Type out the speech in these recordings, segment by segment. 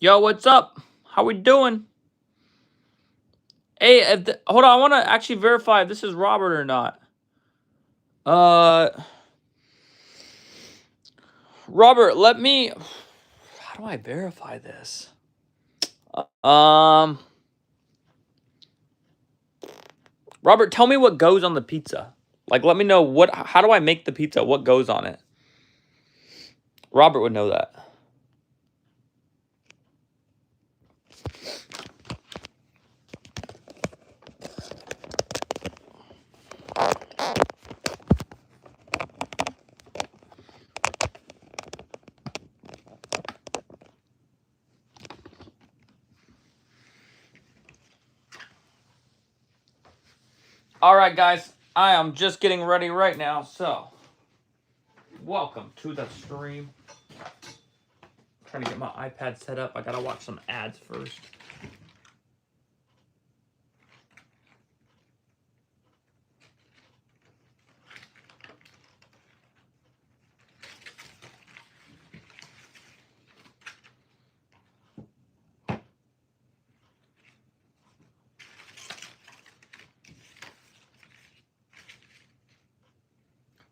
Yo, what's up? How we doing? Hey, hold on. I want to actually verify if this is Robert or not. Uh, Robert, let me. How do I verify this? Um, Robert, tell me what goes on the pizza. Like, let me know what. How do I make the pizza? What goes on it? Robert would know that. All right, guys. I am just getting ready right now. So, welcome to the stream. Trying to get my iPad set up. I gotta watch some ads first.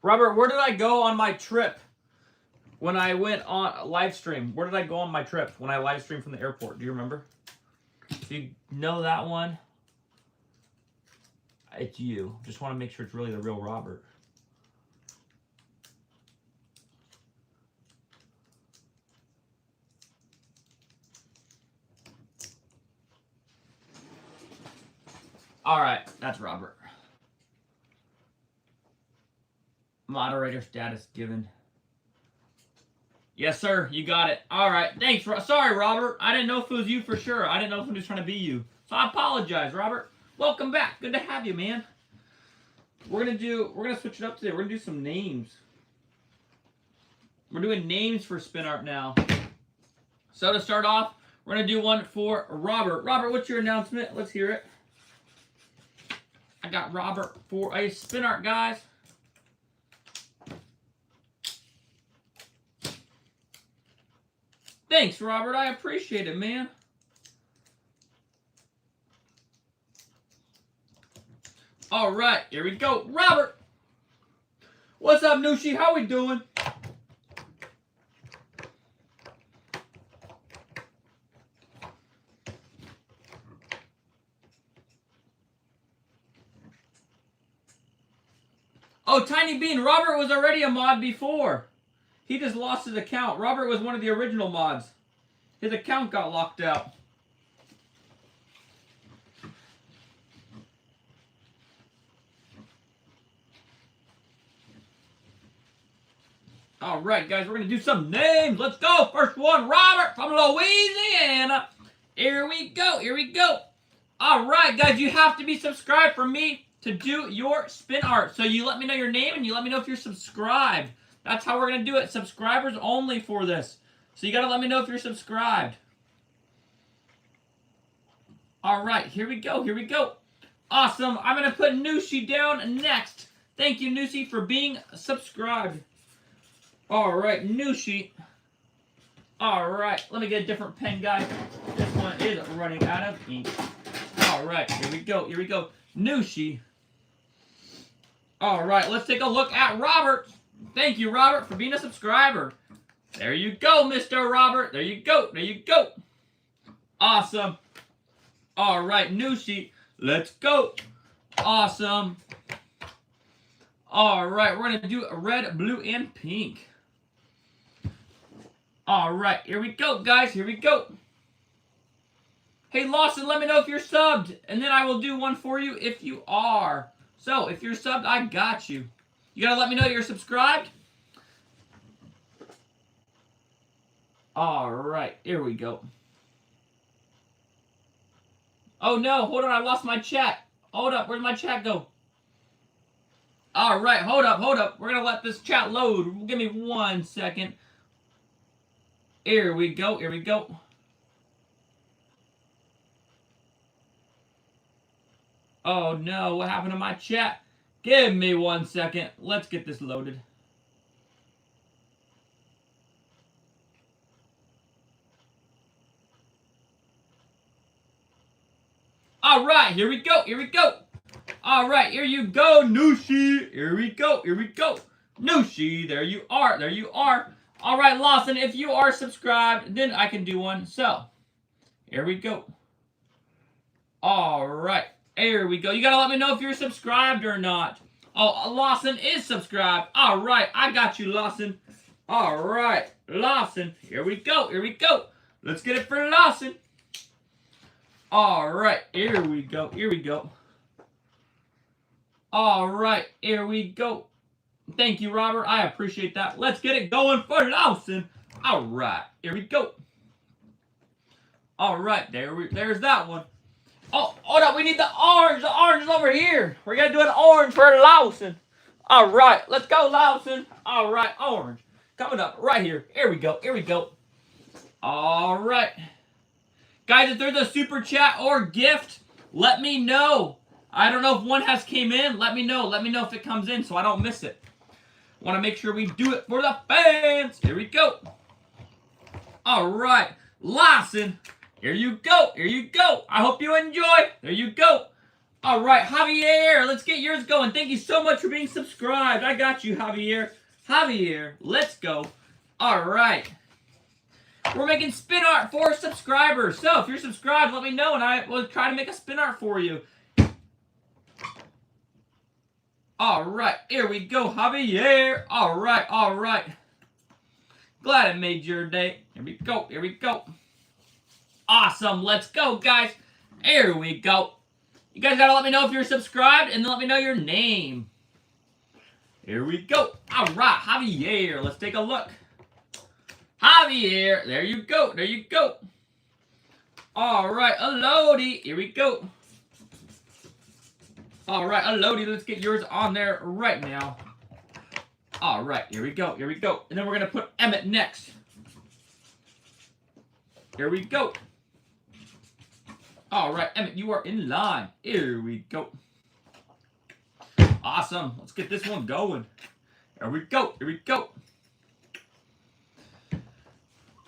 Robert, where did I go on my trip when I went on live stream? Where did I go on my trip when I live streamed from the airport? Do you remember? Do you know that one? It's you. Just want to make sure it's really the real Robert. All right, that's Robert. Moderator status given. Yes, sir. You got it. All right. Thanks. Sorry, Robert. I didn't know if it was you for sure. I didn't know if I'm just trying to be you. So I apologize, Robert. Welcome back. Good to have you, man. We're gonna switch it up today. We're gonna do some names. We're doing names for spin art now. So to start off, we're gonna do one for Robert. Robert, what's your announcement? Let's hear it. I got Robert for a spin art, guys. Thanks, Robert. I appreciate it, man. All right, here we go. Robert! What's up, Nushi? How we doing? Oh, Tiny Bean. Robert was already a mod before. He just lost his account. Robert was one of the original mods. His account got locked out. All right, guys, we're going to do some names. Let's go. First one, Robert from Louisiana. Here we go. Here we go. All right, guys, you have to be subscribed for me to do your spin art. So you let me know your name and you let me know if you're subscribed. That's how we're going to do it. Subscribers only for this. So you got to let me know if you're subscribed. All right, here we go. Here we go. Awesome. I'm going to put Nushi down next. Thank you, Nushi, for being subscribed. All right, Nushi. All right, let me get a different pen, guys. This one is running out of ink. All right, here we go. Here we go. Nushi. All right, let's take a look at Robert. Thank you, Robert, for being a subscriber. There you go, Mr. Robert. There you go. There you go. Awesome. All right, Nushi. Let's go. Awesome. All right, we're going to do red, blue, and pink. All right, here we go, guys. Here we go. Hey, Lawson, let me know if you're subbed, and then I will do one for you if you are. So, if you're subbed, I got you. You got to let me know you're subscribed. All right, here we go. Oh, no, hold on. I lost my chat. Hold up. Where'd my chat go? All right, hold up, hold up. We're going to let this chat load. Give me 1 second. Here we go, here we go. Oh no, what happened to my chat? Give me 1 second. Let's get this loaded. All right, here we go. Here we go. All right, here you go, Nushi. Here we go. Here we go. Nushi, there you are. There you are. All right, Lawson, if you are subscribed, then I can do one. So, here we go. All right, here we go. You got to let me know if you're subscribed or not. Oh, Lawson is subscribed. All right, I got you, Lawson. All right, Lawson. Here we go. Here we go. Let's get it for Lawson. All right, here we go. Here we go. All right, here we go. Thank you, Robert. I appreciate that. Let's get it going for Lawson. All right, here we go. All right, there's that one. Oh, hold up. We need the orange. The orange is over here. We're going to do an orange for Lawson. All right, let's go, Lawson. All right, orange. Coming up right here. Here we go. Here we go. All right. Guys, if there's a super chat or gift, let me know. I don't know if one has came in. Let me know. Let me know if it comes in so I don't miss it. Want to make sure we do it for the fans. Here we go. All right. Lawson. Here you go. Here you go. I hope you enjoy. There you go. All right, Javier. Let's get yours going. Thank you so much for being subscribed. I got you, Javier. Javier, let's go. All right. We're making spin art for subscribers. So if you're subscribed, let me know and I will try to make a spin art for you. All right, here we go, Javier. All right, all right. Glad it made your day. Here we go, here we go. Awesome, let's go, guys. Here we go. You guys gotta let me know if you're subscribed and then let me know your name. Here we go. All right, Javier, let's take a look. Javier, there you go, there you go. All right, Elodie, here we go. All right, Elodie, let's get yours on there right now. All right, here we go, here we go. And then we're going to put Emmett next. Here we go. All right, Emmett, you are in line. Here we go. Awesome. Let's get this one going. Here we go, here we go.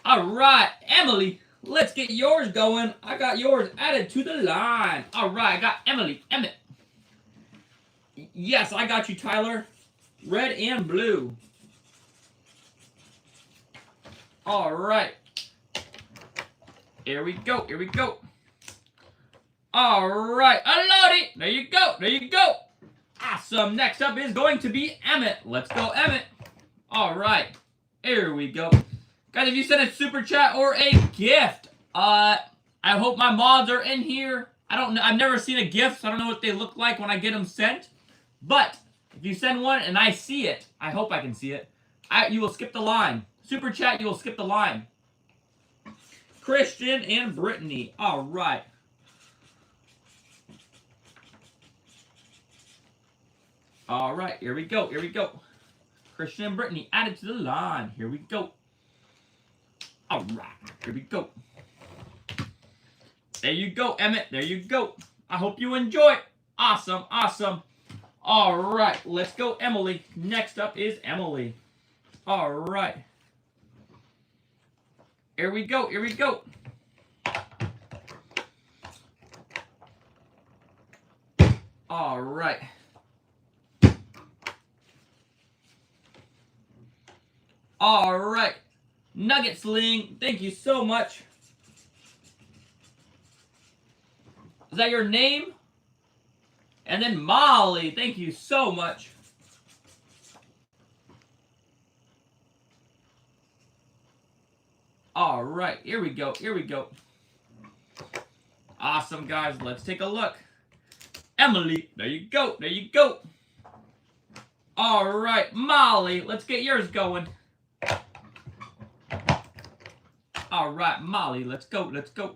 All right, Emily, let's get yours going. I got yours added to the line. All right, I got Emily, Emmett. Yes, I got you, Tyler. Red and blue. All right. Here we go. Here we go. All right. Unloading. There you go. There you go. Awesome. Next up is going to be Emmett. Let's go, Emmett. All right. Here we go. Guys, if you send a super chat or a gift, I hope my mods are in here. I don't know. I've never seen a gift, so I don't know what they look like when I get them sent. But if you send one and I see it, I hope I can see it, you will skip the line. Super chat, you will skip the line. Christian and Brittany. All right. All right, here we go. Here we go. Christian and Brittany added to the line. Here we go. All right, here we go. There you go, Emmett. There you go. I hope you enjoy. Awesome, awesome. All right, let's go, Emily. Next up is Emily. All right. Here we go, here we go. All right. All right. Nugget Sling, thank you so much. Is that your name? And then Molly, thank you so much. All right, here we go, here we go. Awesome, guys, let's take a look. Emily, there you go, there you go. All right, Molly, let's get yours going. All right, Molly, let's go, let's go.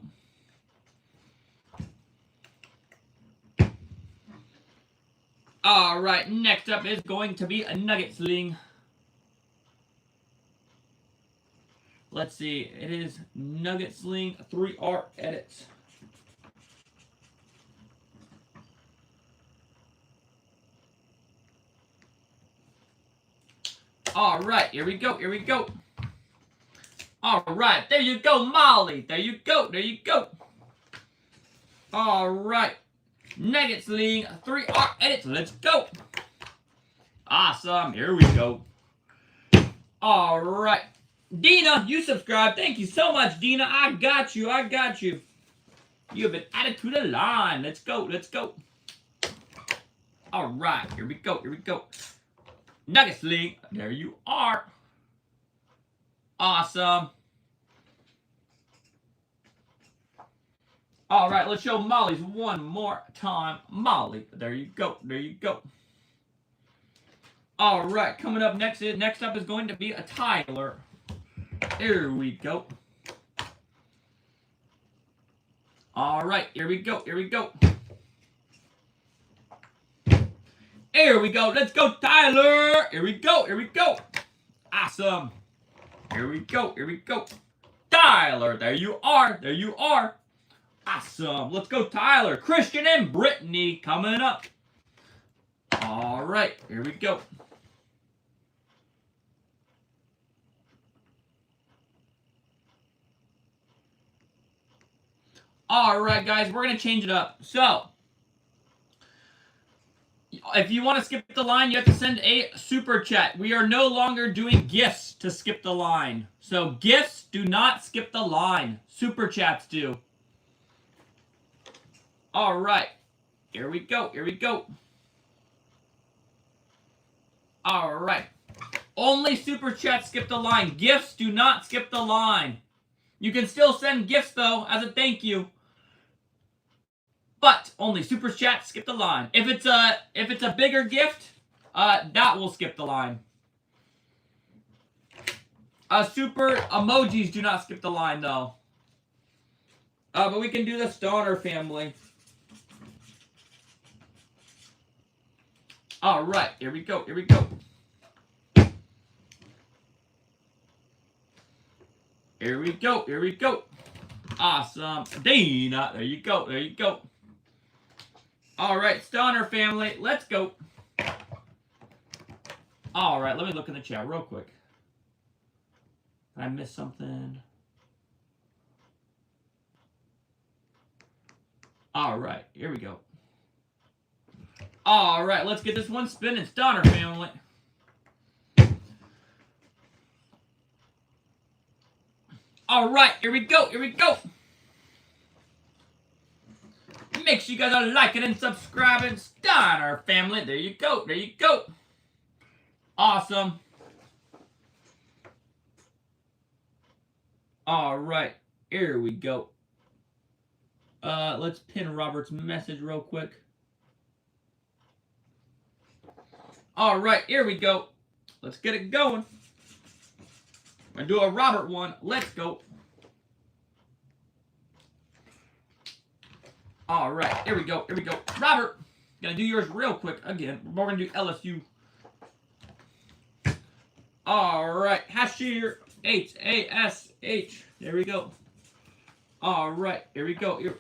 All right, next up is going to be a Nugget Sling. Let's see, it is Nugget Sling 3R Edits. All right, here we go, here we go. All right, there you go, Molly. There you go, there you go. All right. Nuggets League 3R edits. Let's go. Awesome. Here we go. All right. Dina, you subscribed. Thank you so much, Dina. I got you. I got you. You have been added to the line. Let's go. Let's go. All right. Here we go. Here we go. Nuggets League. There you are. Awesome. All right. Let's show Molly's one more time. Molly. There you go. There you go. All right. Coming up next up is going to be a Tyler. Here we go. All right, here we go, here we go. Here we go, let's go, Tyler. Here we go, here we go. Awesome. Here we go, here we go. Tyler, there you are, there you are. Awesome, let's go, Tyler. Christian and Brittany coming up. All right, here we go. All right, guys, we're going to change it up. So, if you want to skip the line, you have to send a super chat. We are no longer doing gifts to skip the line. So, gifts do not skip the line. Super chats do. All right. Here we go. Here we go. All right. Only super chats skip the line. Gifts do not skip the line. You can still send gifts, though, as a thank you. But only super chat skip the line. If it's a bigger gift, that will skip the line. Super emojis do not skip the line though. But we can do the Stoner family. All right, here we go. Here we go. Here we go. Here we go. Awesome, Dina. There you go. There you go. All right, Stoner family, let's go. All right, let me look in the chat real quick. Did I miss something? All right, here we go. All right, let's get this one spinning, Stoner family. All right, here we go, here we go. Make sure you guys are liking and subscribing. Stoner family. There you go. There you go. Awesome. All right. Here we go. Let's pin Robert's message real quick. All right. Here we go. Let's get it going. I'm going to do a Robert one. Let's go. All right, here we go, here we go. Robert, gonna do yours real quick again. We're gonna do LSU. All right, Hashir, H-A-S-H. There we go. All right, here we go. Here.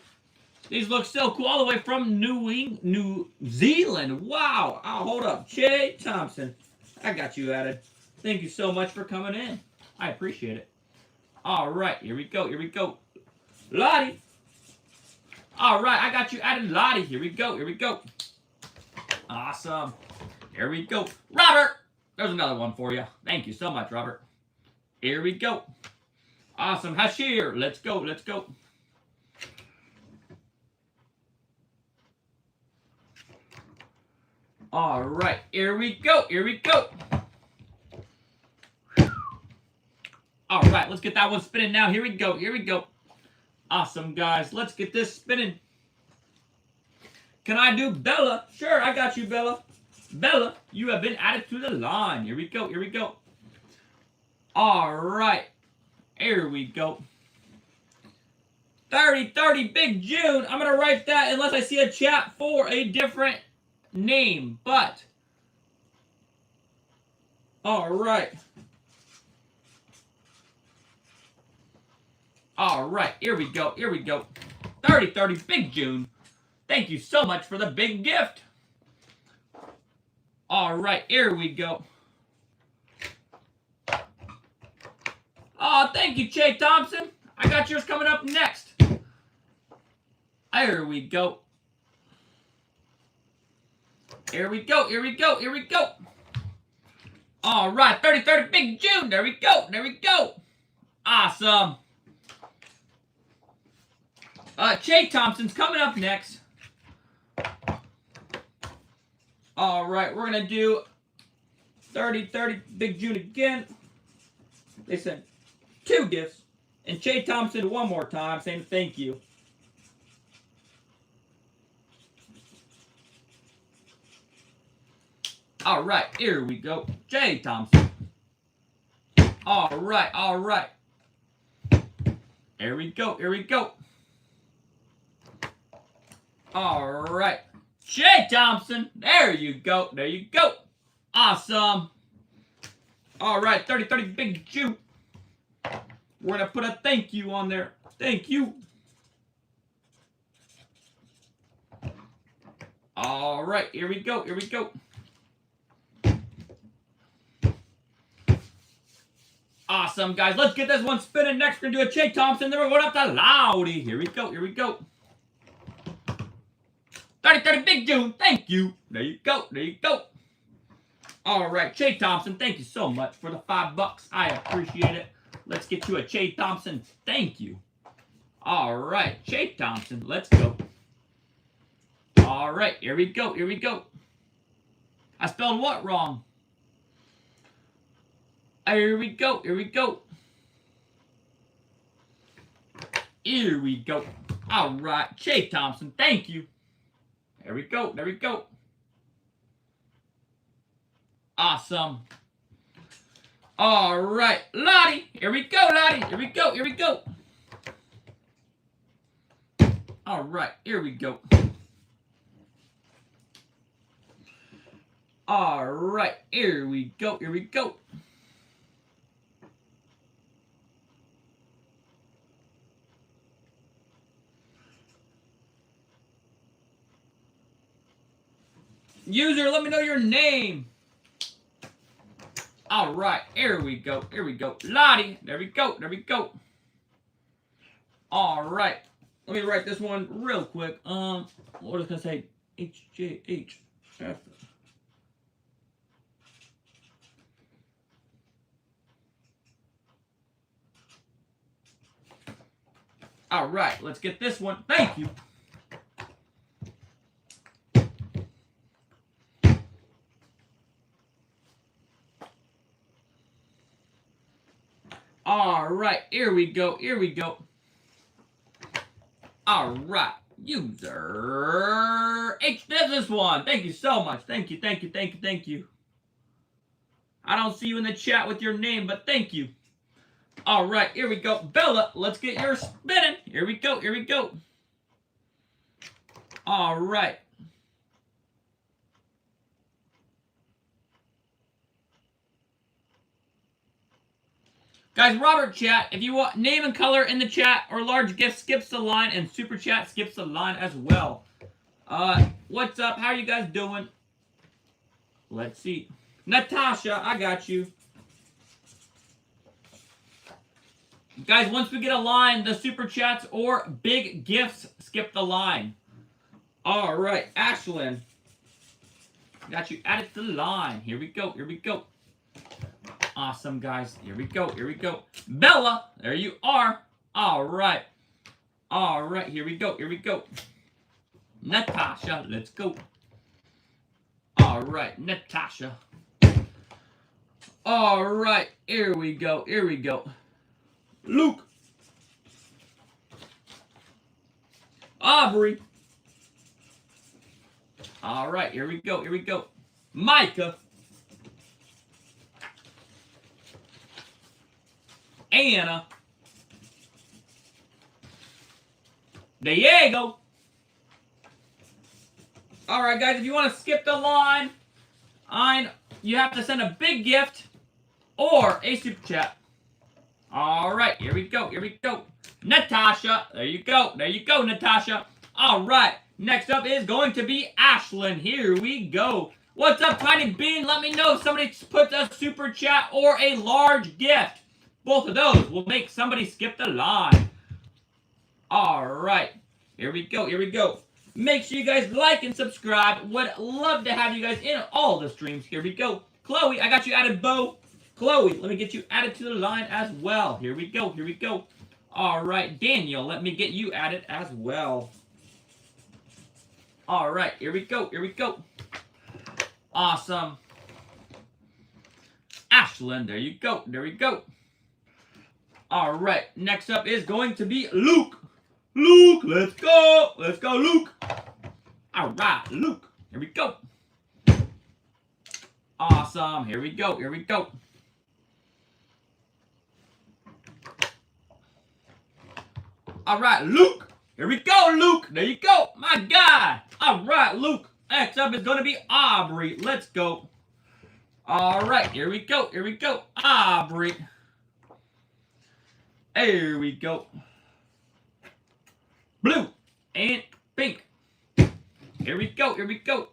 These look so cool, all the way from New Zealand. Wow. Oh, hold up, Jay Thompson. I got you added. Thank you so much for coming in. I appreciate it. All right, here we go, here we go. Lottie. All right, I got you added, Lottie. Here we go, here we go. Awesome. Here we go. Robert, there's another one for you. Thank you so much, Robert. Here we go. Awesome. Hashir, let's go, let's go. All right, here we go, here we go. All right, let's get that one spinning now. Here we go, here we go. Awesome, guys. Let's get this spinning. Can I do Bella? Sure, I got you, Bella. Bella, you have been added to the line. Here we go, here we go. All right. Here we go. 30-30 Big June. I'm going to write that unless I see a chat for a different name. But, all right. All right, here we go, here we go. 30-30 Big June. Thank you so much for the big gift. All right, here we go. Oh, thank you, Jay Thompson. I got yours coming up next. There we go. Here we go. Here we go. Here we go. All right, 30-30 Big June. There we go. There we go. Awesome. Che Thompson's coming up next. All right, we're going to do 30-30 Big June again. They sent 2 gifts. And Che Thompson one more time saying thank you. All right, here we go. Che Thompson. All right, all right. Here we go, here we go. All right. Che Thompson. There you go, there you go. Awesome. All right, 30-30 Big June. We're going to put a thank you on there. Thank you. All right, here we go, here we go. Awesome, guys. Let's get this one spinning. Next, we're going to do a Che Thompson. Then we're going up to Loudy. Here we go, here we go. 30-30 Big June. Thank you. There you go, there you go. All right, Che Thompson, thank you so much for the $5. I appreciate it. Let's get you a Che Thompson. Thank you. All right, Che Thompson. Let's go. All right, here we go. Here we go. I spelled what wrong? Here we go. Here we go. Here we go. All right, Che Thompson. Thank you. There we go. There we go. Awesome. All right, Lottie. Here we go, Lottie. Here we go. Here we go. All right, here we go. All right, here we go. Here we go. User, let me know your name. All right, here we go. Here we go. Lottie, there we go. There we go. All right. Let me write this one real quick. What was I going to say? HJHF. All right, let's get this one. Thank you. All right, here we go. Here we go. All right, user H does this one. Thank you so much. Thank you, thank you, thank you, thank you. I don't see you in the chat with your name, but thank you. All right, here we go. Bella, let's get your spinning. Here we go. Here we go. All right. Guys, Robert chat, if you want name and color in the chat or large gift skips the line and super chat skips the line as well. What's up? How are you guys doing? Let's see. Natasha, I got you. Guys, once we get a line, the super chats or big gifts skip the line. All right, Ashlyn. Got you added to the line. Here we go. Here we go. Awesome, guys. Here we go. Here we go. Bella, there you are. All right. All right. Here we go. Here we go. Natasha, let's go. All right, Natasha. All right. Here we go. Here we go. Luke. Aubrey. All right. Here we go. Here we go. Micah. Anna. Diego. All right, guys, if you want to skip the line, you have to send a big gift or a super chat. All right, here we go. Here we go. Natasha. There you go. There you go, Natasha. All right. Next up is going to be Ashlyn. Here we go. What's up, Tiny Bean? Let me know if somebody puts a super chat or a large gift. Both of those will make somebody skip the line. All right. Here we go. Here we go. Make sure you guys like and subscribe. Would love to have you guys in all the streams. Here we go. Chloe, I got you added, Bo. Chloe, let me get you added to the line as well. Here we go. Here we go. All right, Daniel, let me get you added as well. All right, here we go. Here we go. Awesome. Ashlyn, there you go. There we go. All right, next up is going to be Luke. Luke, let's go. Let's go, Luke. All right, Luke. Here we go. Awesome. Here we go. Here we go. All right, Luke. Here we go, Luke. There you go. My guy. All right, Luke. Next up is going to be Aubrey. Let's go. All right, here we go. Here we go. Aubrey. There we go. Blue and pink. Here we go. Here we go.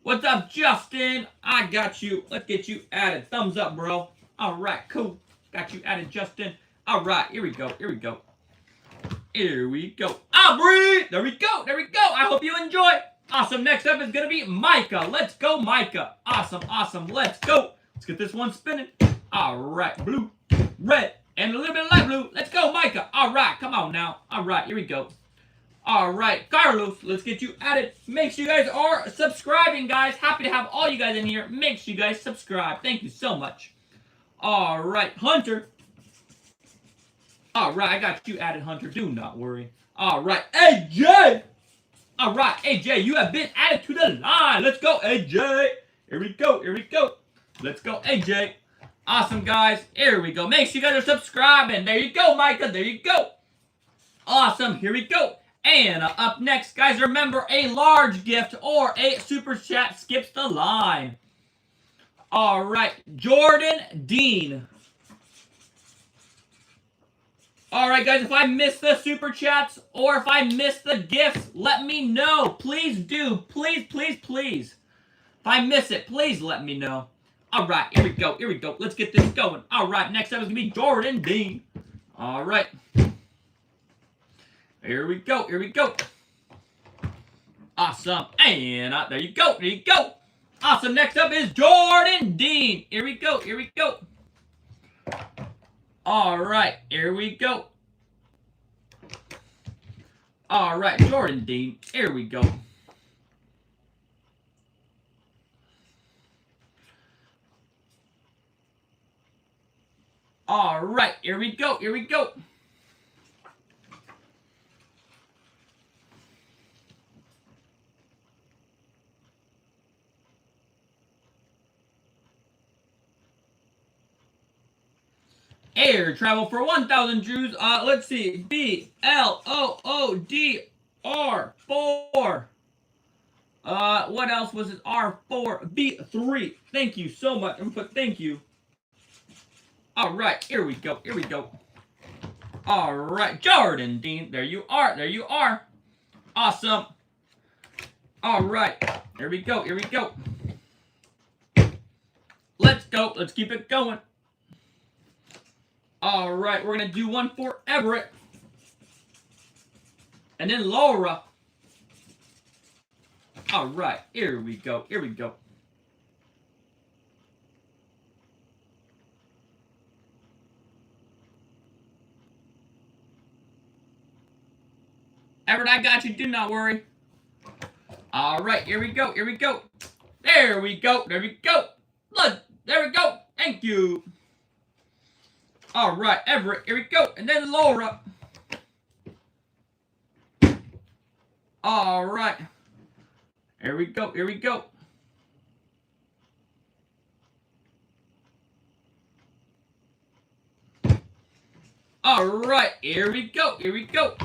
What's up, Justin? I got you. Let's get you added. Thumbs up, bro. All right, cool. Got you added, Justin. All right, here we go. Here we go. Here we go. Aubrey! There we go. There we go. I hope you enjoy. Awesome. Next up is going to be Micah. Let's go, Micah. Awesome. Awesome. Let's go. Let's get this one spinning. All right. Blue, red, and a little bit of light blue. Let's go, Micah. All right. Come on now. All right. Here we go. All right. Carlos, let's get you added. Make sure you guys are subscribing, guys. Happy to have all you guys in here. Make sure you guys subscribe. Thank you so much. All right. Hunter. All right, I got you added, Hunter. Do not worry. All right, AJ. All right, AJ, you have been added to the line. Let's go, AJ. Here we go. Here we go. Let's go, AJ. Awesome, guys. Here we go. Make sure you guys are subscribing. There you go, Micah. There you go. Awesome. Here we go. And up next, guys, remember a large gift or a super chat skips the line. All right, Jordan Dean. Alright guys, if I miss the super chats or if I miss the gifts, let me know. Please do. Please, please, please. If I miss it, please let me know. Alright, here we go. Here we go. Let's get this going. Alright, next up is going to be Jordan Dean. Alright. Here we go. Here we go. Awesome. And there you go. There you go. Awesome. Next up is Jordan Dean. Here we go. Here we go. All right, here we go. All right, Jordan Dean, here we go. All right, here we go, here we go. Air travel for 1,000 Jews. Let's see. BLOODR 4. What else was it? R4 B3. Thank you so much. I'm gonna put thank you. All right, here we go. Here we go. All right, Jordan Dean. There you are. There you are. Awesome. All right, here we go. Here we go. Let's go. Let's keep it going. All right, we're going to do one for Everett. And then Laura. All right, here we go. Here we go. Everett, I got you. Do not worry. All right, here we go. Here we go. There we go. There we go. Look, there we go. Thank you. All right, Everett, here we go. And then Laura. All right. Here we go, here we go. All right, here we go, here we go.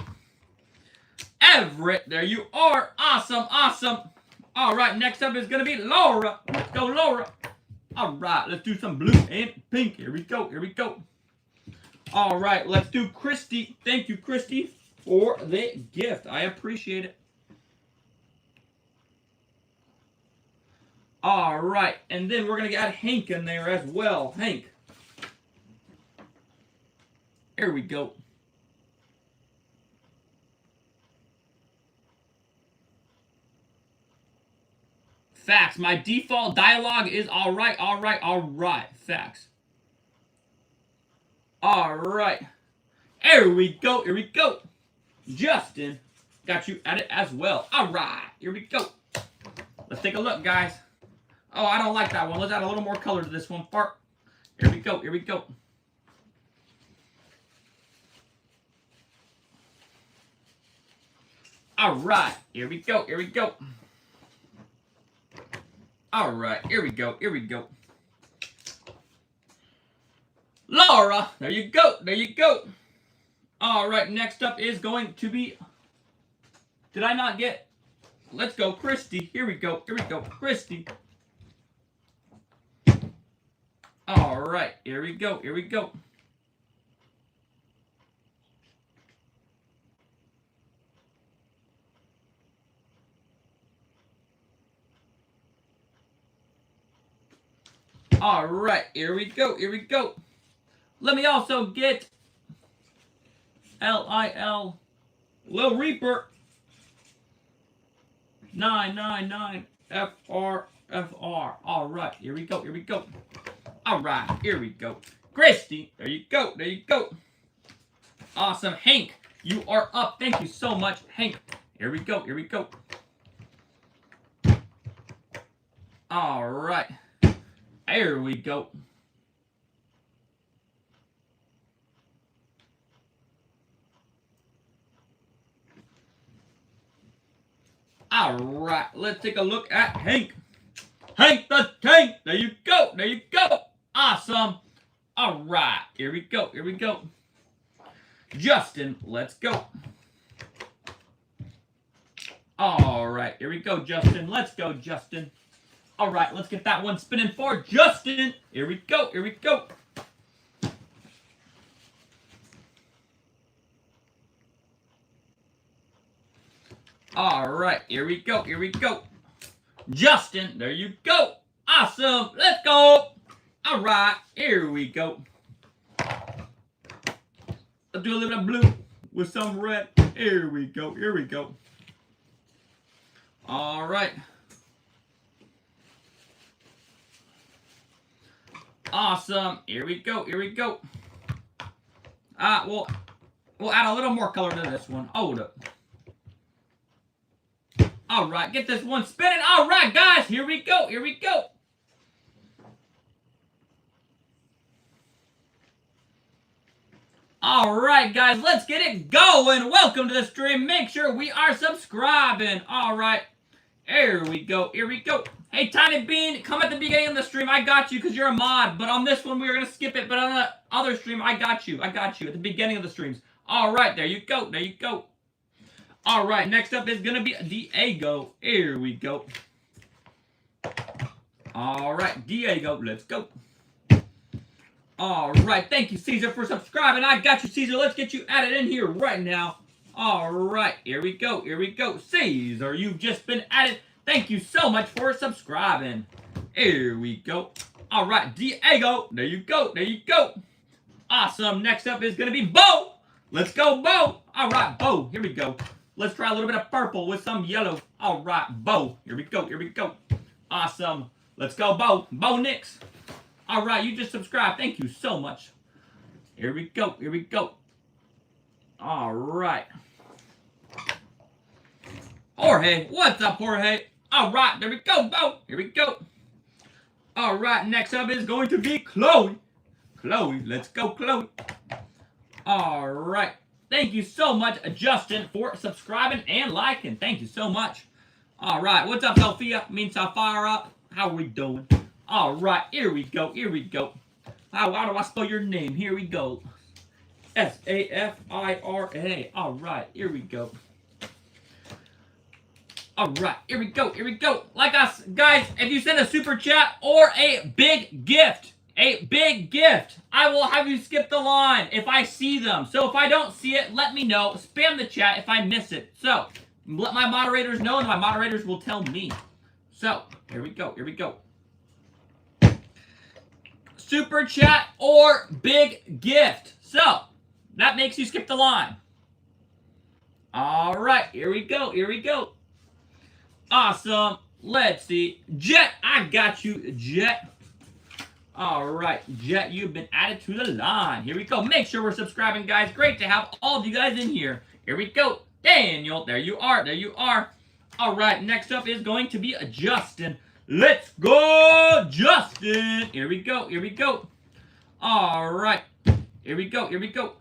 Everett, there you are. Awesome, awesome. All right, next up is going to be Laura. Let's go, Laura. All right, let's do some blue and pink. Here we go, here we go. All right, let's do Christy. Thank you, Christy, for the gift. I appreciate it. All right, and then we're going to add Hank in there as well. Hank. Here we go. Facts. My default dialogue is all right, all right, all right. Facts. All right. Here we go. Here we go. Justin, got you at it as well. All right. Here we go. Let's take a look, guys. Oh, I don't like that one. Let's add a little more color to this one. Fart. Here we go. Here we go. All right. Here we go. Here we go. All right. Here we go. Here we go. Laura. There you go. There you go. All right. Next up is going to be... Did I not get... Let's go, Christy. Here we go. Here we go. Christy. All right. Here we go. Here we go. All right. Here we go. Here we go. Let me also get Lil Lil Reaper 999 FR. All right. Here we go. Here we go. All right, here we go. Christy, there you go, there you go. Awesome. Hank, you are up. Thank you so much, Hank. Here we go, here we go. All right. Here we go. All right, let's take a look at Hank. Hank the Tank, there you go, there you go. Awesome. All right, here we go, here we go. Justin, let's go. All right, here we go, Justin. Let's go, Justin. All right, let's get that one spinning for Justin. Here we go, here we go. All right, here we go, here we go. Justin, there you go. Awesome, let's go. All right, here we go. Let's do a little bit of blue with some red. Here we go, here we go. All right. Awesome, here we go, here we go. We'll add a little more color to this one. Hold up. All right, get this one spinning. All right, guys, here we go, here we go. All right, guys, let's get it going. Welcome to the stream. Make sure we are subscribing. All right, here we go, here we go. Hey, Tiny Bean, come at the beginning of the stream. I got you because you're a mod. But on this one, we are going to skip it. But on the other stream, I got you. I got you at the beginning of the streams. All right, there you go, there you go. All right, next up is going to be Diego. Here we go. All right, Diego, let's go. All right, thank you, Caesar, for subscribing. I got you, Caesar. Let's get you added in here right now. All right, here we go, here we go. Caesar, you've just been added. Thank you so much for subscribing. Here we go. All right, Diego, there you go, there you go. Awesome, next up is going to be Bo. Let's go, Bo. All right, Bo, here we go. Let's try a little bit of purple with some yellow. All right, Bo. Here we go. Here we go. Awesome. Let's go, Bo. Bo Nix. All right, you just subscribed. Thank you so much. Here we go. Here we go. All right. Jorge. What's up, Jorge? All right, there we go, Bo. Here we go. All right, next up is going to be Chloe. Chloe. Let's go, Chloe. All right. Thank you so much, Justin, for subscribing and liking. Thank you so much. All right. What's up, Sophia? Means Safira. How are we doing? All right. Here we go. Here we go. How do I spell your name? Here we go. Safira. All right. Here we go. All right. Here we go. Here we go. Like us, guys, if you send a super chat or a big gift, I will have you skip the line if I see them. So if I don't see it, let me know. Spam the chat if I miss it. So let my moderators know, and my moderators will tell me. So here we go. Here we go. Super chat or big gift. So that makes you skip the line. All right. Here we go. Here we go. Awesome. Let's see. Jet, I got you, Jet. All right, Jet, you've been added to the line. Here we go. Make sure we're subscribing, guys. Great to have all of you guys in here. Here we go. Daniel, there you are. There you are. All right, next up is going to be Justin. Let's go, Justin. Here we go. Here we go. All right. Here we go. Here we go.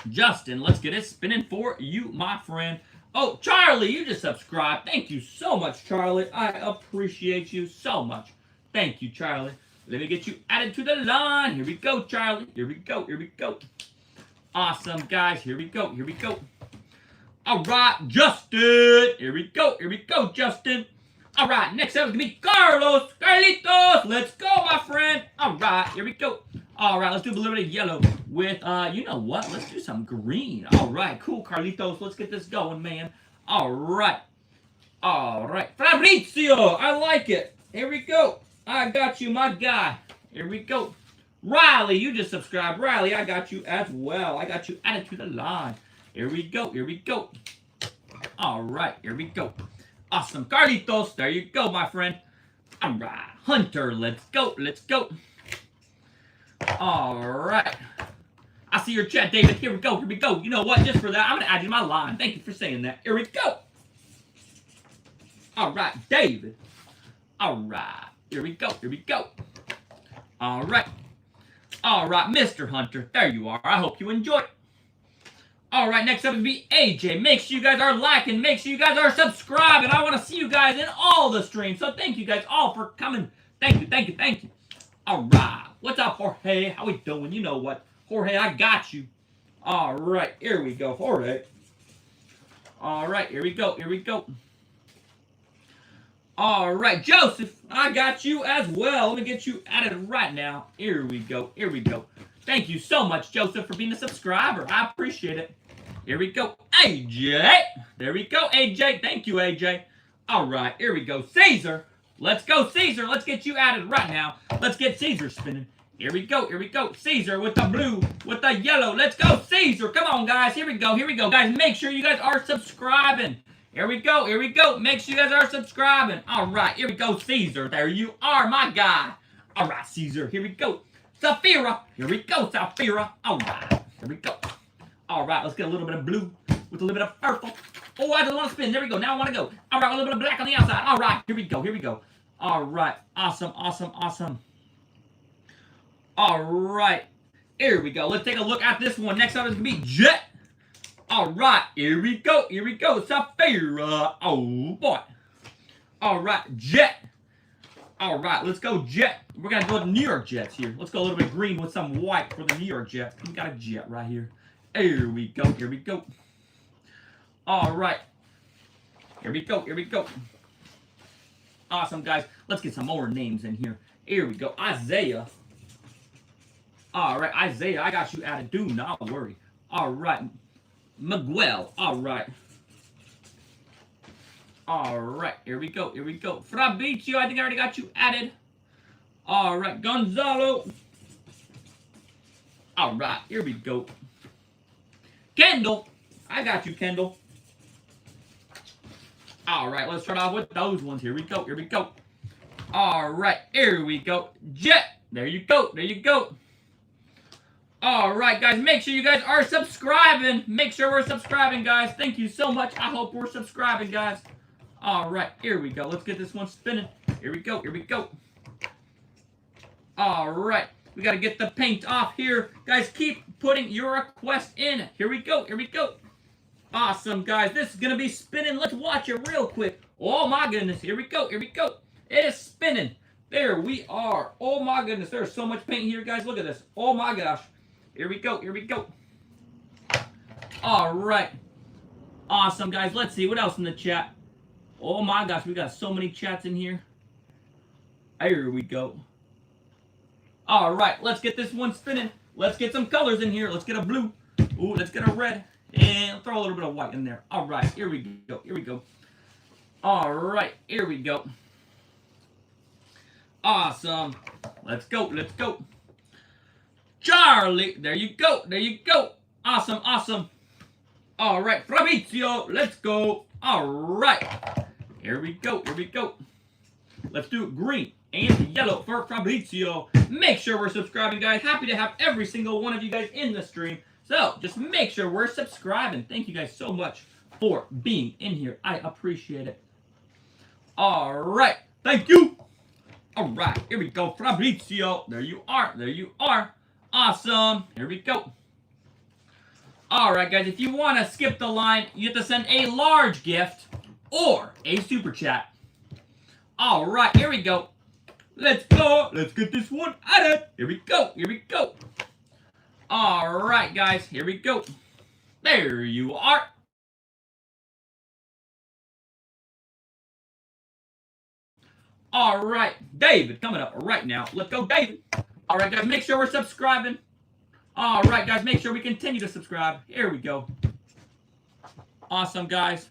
Justin, let's get it spinning for you, my friend. Oh, Charlie, you just subscribed. Thank you so much, Charlie. I appreciate you so much. Thank you, Charlie. Let me get you added to the line. Here we go, Charlie. Here we go. Here we go. Awesome, guys. Here we go. Here we go. All right, Justin. Here we go. Here we go, Justin. All right, next up is going to be Carlos. Carlitos. Let's go, my friend. All right, here we go. All right, let's do a little bit of yellow with, you know what? Let's do some green. All right, cool, Carlitos. Let's get this going, man. All right. All right. Fabrizio. I like it. Here we go. I got you, my guy. Here we go. Riley, you just subscribed. Riley, I got you as well. I got you added to the line. Here we go. Here we go. All right. Here we go. Awesome. Carlitos, there you go, my friend. All right. Hunter, let's go. Let's go. All right. I see your chat, David. Here we go. Here we go. You know what? Just for that, I'm going to add you to my line. Thank you for saying that. Here we go. All right. David. All right. Here we go. Here we go. All right. All right, Mr. Hunter. There you are. I hope you enjoy it. All right, next up is be AJ. Make sure you guys are liking. Make sure you guys are subscribing. I want to see you guys in all the streams. So thank you guys all for coming. Thank you, thank you, thank you. All right. What's up, Jorge? How we doing? You know what? Jorge, I got you. All right. Here we go, Jorge. All right. Here we go. Here we go. All right, Joseph, I got you as well. Let me get you added right now. Here we go. Here we go. Thank you so much, Joseph, for being a subscriber. I appreciate it. Here we go. AJ. There we go, AJ. Thank you, AJ. All right, here we go. Caesar. Let's go, Caesar. Let's get you added right now. Let's get Caesar spinning. Here we go. Here we go. Caesar with the blue, with the yellow. Let's go, Caesar. Come on, guys. Here we go. Here we go. Guys, make sure you guys are subscribing. Here we go. Here we go. Make sure you guys are subscribing. All right. Here we go, Caesar. There you are, my guy. All right, Caesar. Here we go. Safira. Here we go, Safira. All right. Here we go. All right. Let's get a little bit of blue with a little bit of purple. Oh, I just want to spin. There we go. Now I want to go. All right. A little bit of black on the outside. All right. Here we go. Here we go. All right. Awesome. Awesome. Awesome. All right. Here we go. Let's take a look at this one. Next up is going to be Jet. All right, here we go. Here we go. Safira. Oh, boy. All right, Jet. All right, let's go, Jet. We're going to go with New York Jets here. Let's go a little bit green with some white for the New York Jet. We got a Jet right here. Here we go. Here we go. All right. Here we go. Here we go. Awesome, guys. Let's get some more names in here. Here we go. Isaiah. All right, Isaiah, I got you added. Do not worry. All right. Miguel. All right. All right. Here we go. Here we go. Fabrizio, I think I already got you added. All right. Gonzalo. All right. Here we go. Kendall. I got you, Kendall. All right. Let's start off with those ones. Here we go. Here we go. All right. Here we go. Jet. There you go. There you go. All right, guys, make sure you guys are subscribing. Make sure we're subscribing, guys. Thank you so much. I hope we're subscribing, guys. All right, here we go. Let's get this one spinning. Here we go. Here we go. All right, we got to get the paint off here. Guys, keep putting your request in. Here we go. Here we go. Awesome, guys. This is going to be spinning. Let's watch it real quick. Oh, my goodness. Here we go. Here we go. It is spinning. There we are. Oh, my goodness. There's so much paint here, guys. Look at this. Oh, my gosh. Here we go. Here we go. All right. Awesome, guys. Let's see. What else in the chat? Oh, my gosh. We got so many chats in here. Here we go. All right. Let's get this one spinning. Let's get some colors in here. Let's get a blue. Ooh, let's get a red. And throw a little bit of white in there. All right. Here we go. Here we go. All right. Here we go. Awesome. Let's go. Let's go. Charlie, there you go, there you go. Awesome, awesome. All right, Fabrizio, let's go. All right, here we go, here we go. Let's do green and yellow for Fabrizio. Make sure we're subscribing, guys. Happy to have every single one of you guys in the stream. So just make sure we're subscribing. Thank you guys so much for being in here. I appreciate it. All right. Thank you. All right. Here we go. Fabrizio. There you are. There you are. Awesome. Here we go. All right, guys. If you want to skip the line, you have to send a large gift or a super chat. All right. Here we go. Let's go. Let's get this one added. Here we go. Here we go. All right, guys. Here we go. There you are. All right, David coming up right now. Let's go, David. All right, guys, make sure we're subscribing. All right, guys, make sure we continue to subscribe. Here we go. Awesome, guys.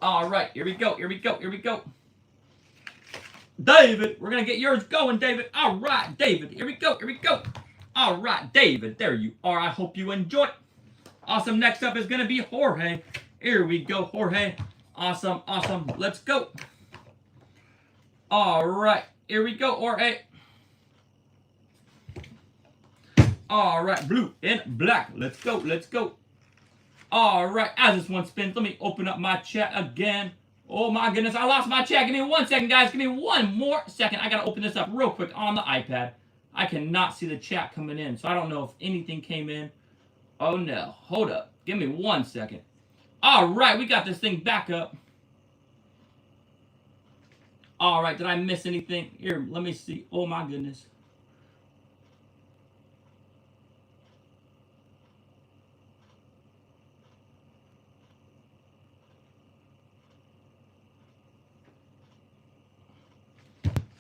All right, here we go. Here we go. Here we go. David, we're going to get yours going, David. All right, David. Here we go. Here we go. All right, David. There you are. I hope you enjoy. Awesome. Next up is going to be Jorge. Here we go, Jorge. Awesome. Awesome. Let's go. All right. Here we go, Jorge. All right. Blue and black. Let's go. Let's go. All right. As this one spins, let me open up my chat again. Oh, my goodness. I lost my chat. Give me 1 second, guys. Give me 1 more second. I got to open this up real quick on the iPad. I cannot see the chat coming in, so I don't know if anything came in. Oh, no. Hold up. Give me 1 second. All right. We got this thing back up. All right. Did I miss anything? Here, let me see. Oh, my goodness.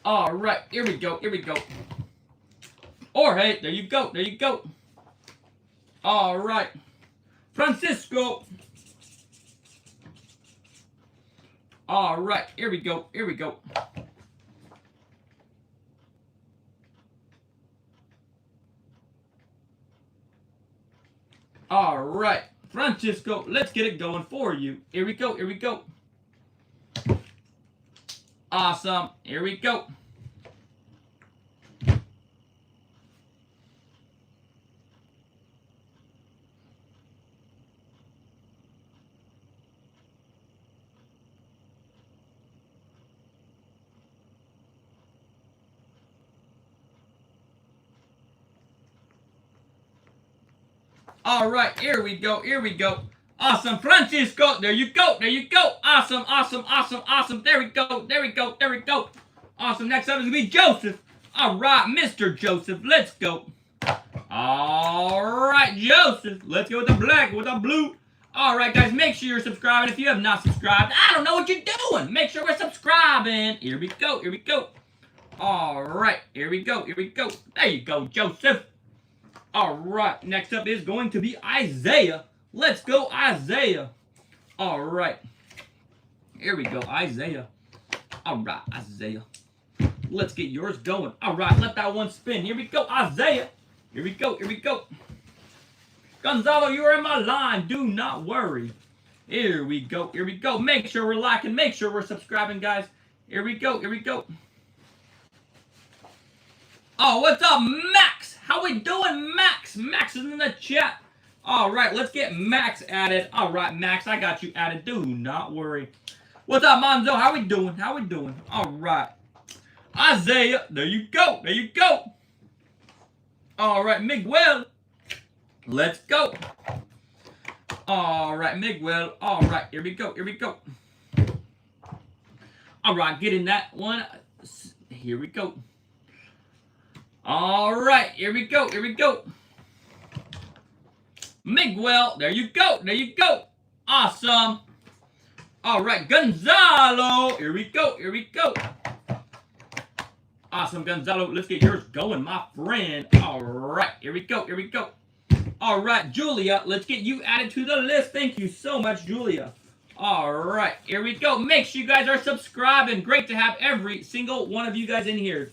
All right, here we go, here we go. Jorge, there you go, there you go. All right, Francisco. All right, here we go, here we go. All right, Francisco, let's get it going for you. Here we go, here we go. Awesome. Here we go. All right, here we go. Here we go. Awesome, Francisco. There you go. There you go. Awesome, awesome, awesome, awesome. There we go. There we go. There we go. Awesome. Next up is going to be Joseph. All right, Mr. Joseph. Let's go. All right, Joseph. Let's go with the black, with the blue. All right, guys, make sure you're subscribing. If you have not subscribed, I don't know what you're doing. Make sure we're subscribing. Here we go. Here we go. All right. Here we go. Here we go. There you go, Joseph. All right. Next up is going to be Isaiah. Let's go, Isaiah. All right. Here we go, Isaiah. All right, Isaiah. Let's get yours going. All right, let that one spin. Here we go, Isaiah. Here we go, here we go. Gonzalo, you are in my line. Do not worry. Here we go, here we go. Make sure we're liking. Make sure we're subscribing, guys. Here we go, here we go. Oh, what's up, Max? How we doing, Max? Max is in the chat. All right, let's get Max added. All right, Max, I got you added. Do not worry. What's up, Monzo? How we doing? How we doing? All right. Isaiah, there you go. There you go. All right, Miguel. Let's go. All right, Miguel. All right, here we go. Here we go. All right, getting that one. Here we go. All right, here we go. Here we go. Miguel, there you go, there you go. Awesome. All right, Gonzalo. Here we go, here we go. Awesome, Gonzalo. Let's get yours going, my friend. All right, here we go, here we go. All right, Julia, let's get you added to the list. Thank you so much, Julia. All right, here we go. Make sure you guys are subscribing. Great to have every single one of you guys in here.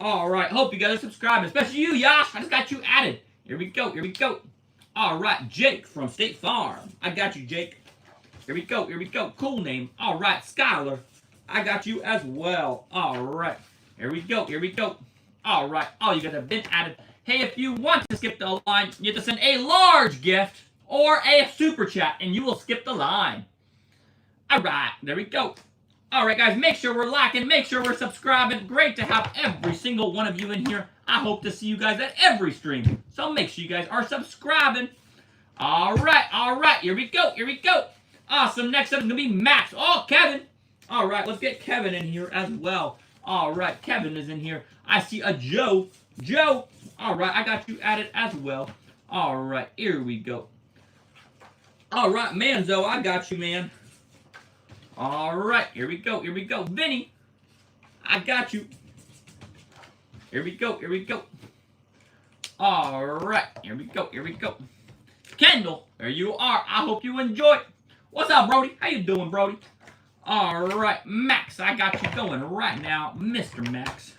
All right, hope you guys are subscribing, especially you, Yash. I just got you added. Here we go, here we go. All right, Jake from State Farm. I got you, Jake. Here we go, here we go. Cool name. All right, Skylar. I got you as well. All right. Here we go. Here we go. All right. Oh, you guys have been added. Hey, if you want to skip the line, you have to send a large gift or a super chat, and you will skip the line. All right. There we go. All right, guys. Make sure we're liking. Make sure we're subscribing. Great to have every single one of you in here. I hope to see you guys at every stream. So make sure you guys are subscribing. All right. All right. Here we go. Here we go. Awesome. Next up is going to be Max. Oh, Kevin. All right. Let's get Kevin in here as well. All right. Kevin is in here. I see a Joe. Joe. All right. I got you added as well. All right. Here we go. All right. Manzo, I got you, man. All right. Here we go. Here we go. Vinny, I got you. Here we go. Here we go. All right. Here we go. Here we go. Kendall, there you are. I hope you enjoy. What's up, Brody? How you doing, Brody? All right, Max, I got you going right now, Mr. Max.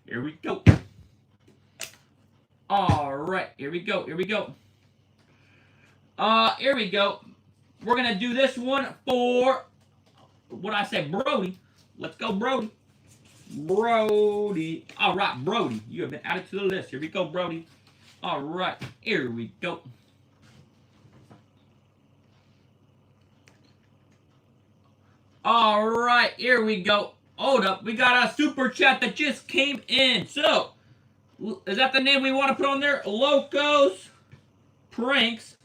Here we go. All right, here we go. Here we go. Here we go. We're gonna do this one for what I say, Brody. Let's go, Brody. Brody. All right, Brody, you have been added to the list. Here we go, Brody. All right, here we go. All right, here we go. Hold up, we got a super chat that just came in. So, is that the name we want to put on there? Locos Pranks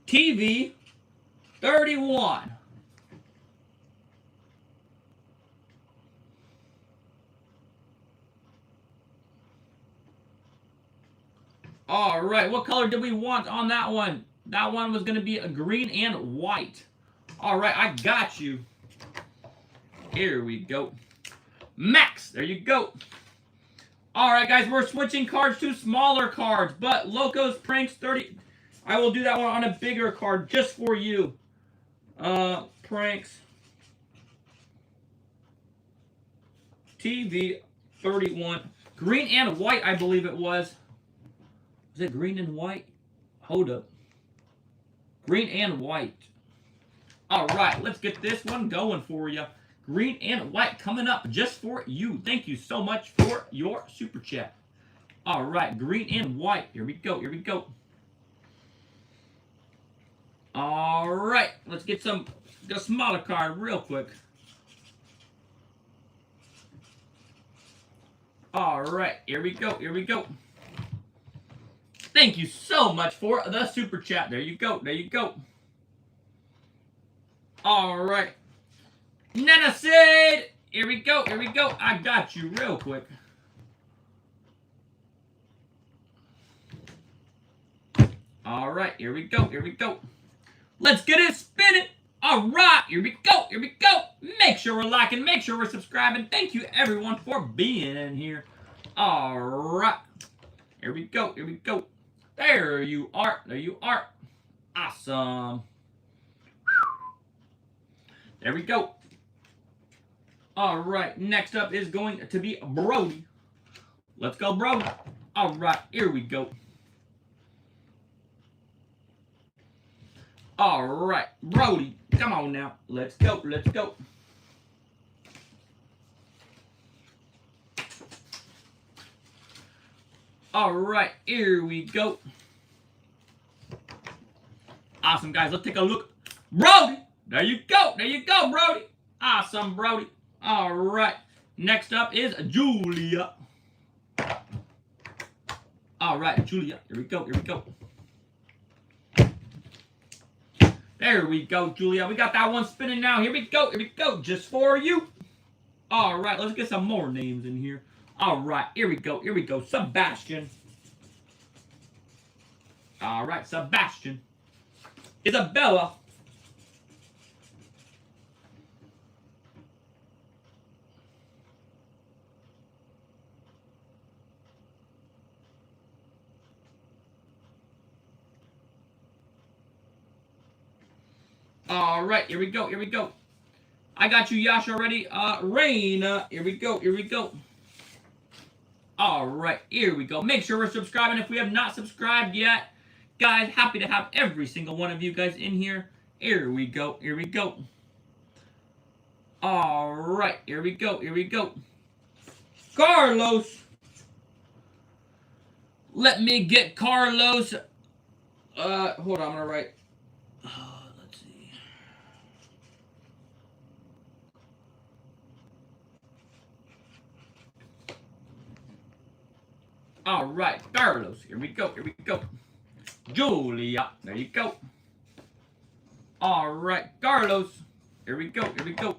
TV 31. All right, what color did we want on that one? That one was going to be a green and white. All right, I got you. Here we go. Max, there you go. All right, guys, we're switching cards to smaller cards, but Locos Pranks 30. I will do that one on a bigger card just for you. Pranks TV 31. Green and white, I believe it was. Was it green and white? Hold up. Green and white. All right, let's get this one going for you. Green and white coming up just for you. Thank you so much for your super chat. All right, green and white. Here we go. Here we go. All right, let's get a smaller card real quick. All right, here we go. Here we go. Thank you so much for the super chat. There you go. There you go. All right. Nana said, here we go. Here we go. I got you real quick. All right. Here we go. Here we go. Let's get it spinning. All right. Here we go. Here we go. Make sure we're liking. Make sure we're subscribing. Thank you, everyone, for being in here. All right. Here we go. Here we go. There you are. There you are. Awesome. There we go. All right. Next up is going to be Brody. Let's go, Brody. All right. Here we go. All right. Brody. Come on now. Let's go. Let's go. All right, here we go. Awesome, guys. Let's take a look. Brody, there you go. There you go, Brody. Awesome, Brody. All right. Next up is Julia. All right, Julia. Here we go. Here we go. There we go, Julia. We got that one spinning now. Here we go. Here we go. Just for you. All right, let's get some more names in here. All right, here we go. Here we go. Sebastian. All right, Sebastian. Isabella. All right, here we go. Here we go. I got you, Yash, already. Raina. Here we go. Here we go. All right, here we go. Make sure we're subscribing if we have not subscribed yet. Guys, happy to have every single one of you guys in here. Here we go. Here we go. All right, here we go. Here we go. Carlos. Let me get Carlos. Hold on, I'm gonna write. Let's see. All right, Carlos. Here we go. Here we go. Julia. There you go. All right, Carlos. Here we go. Here we go.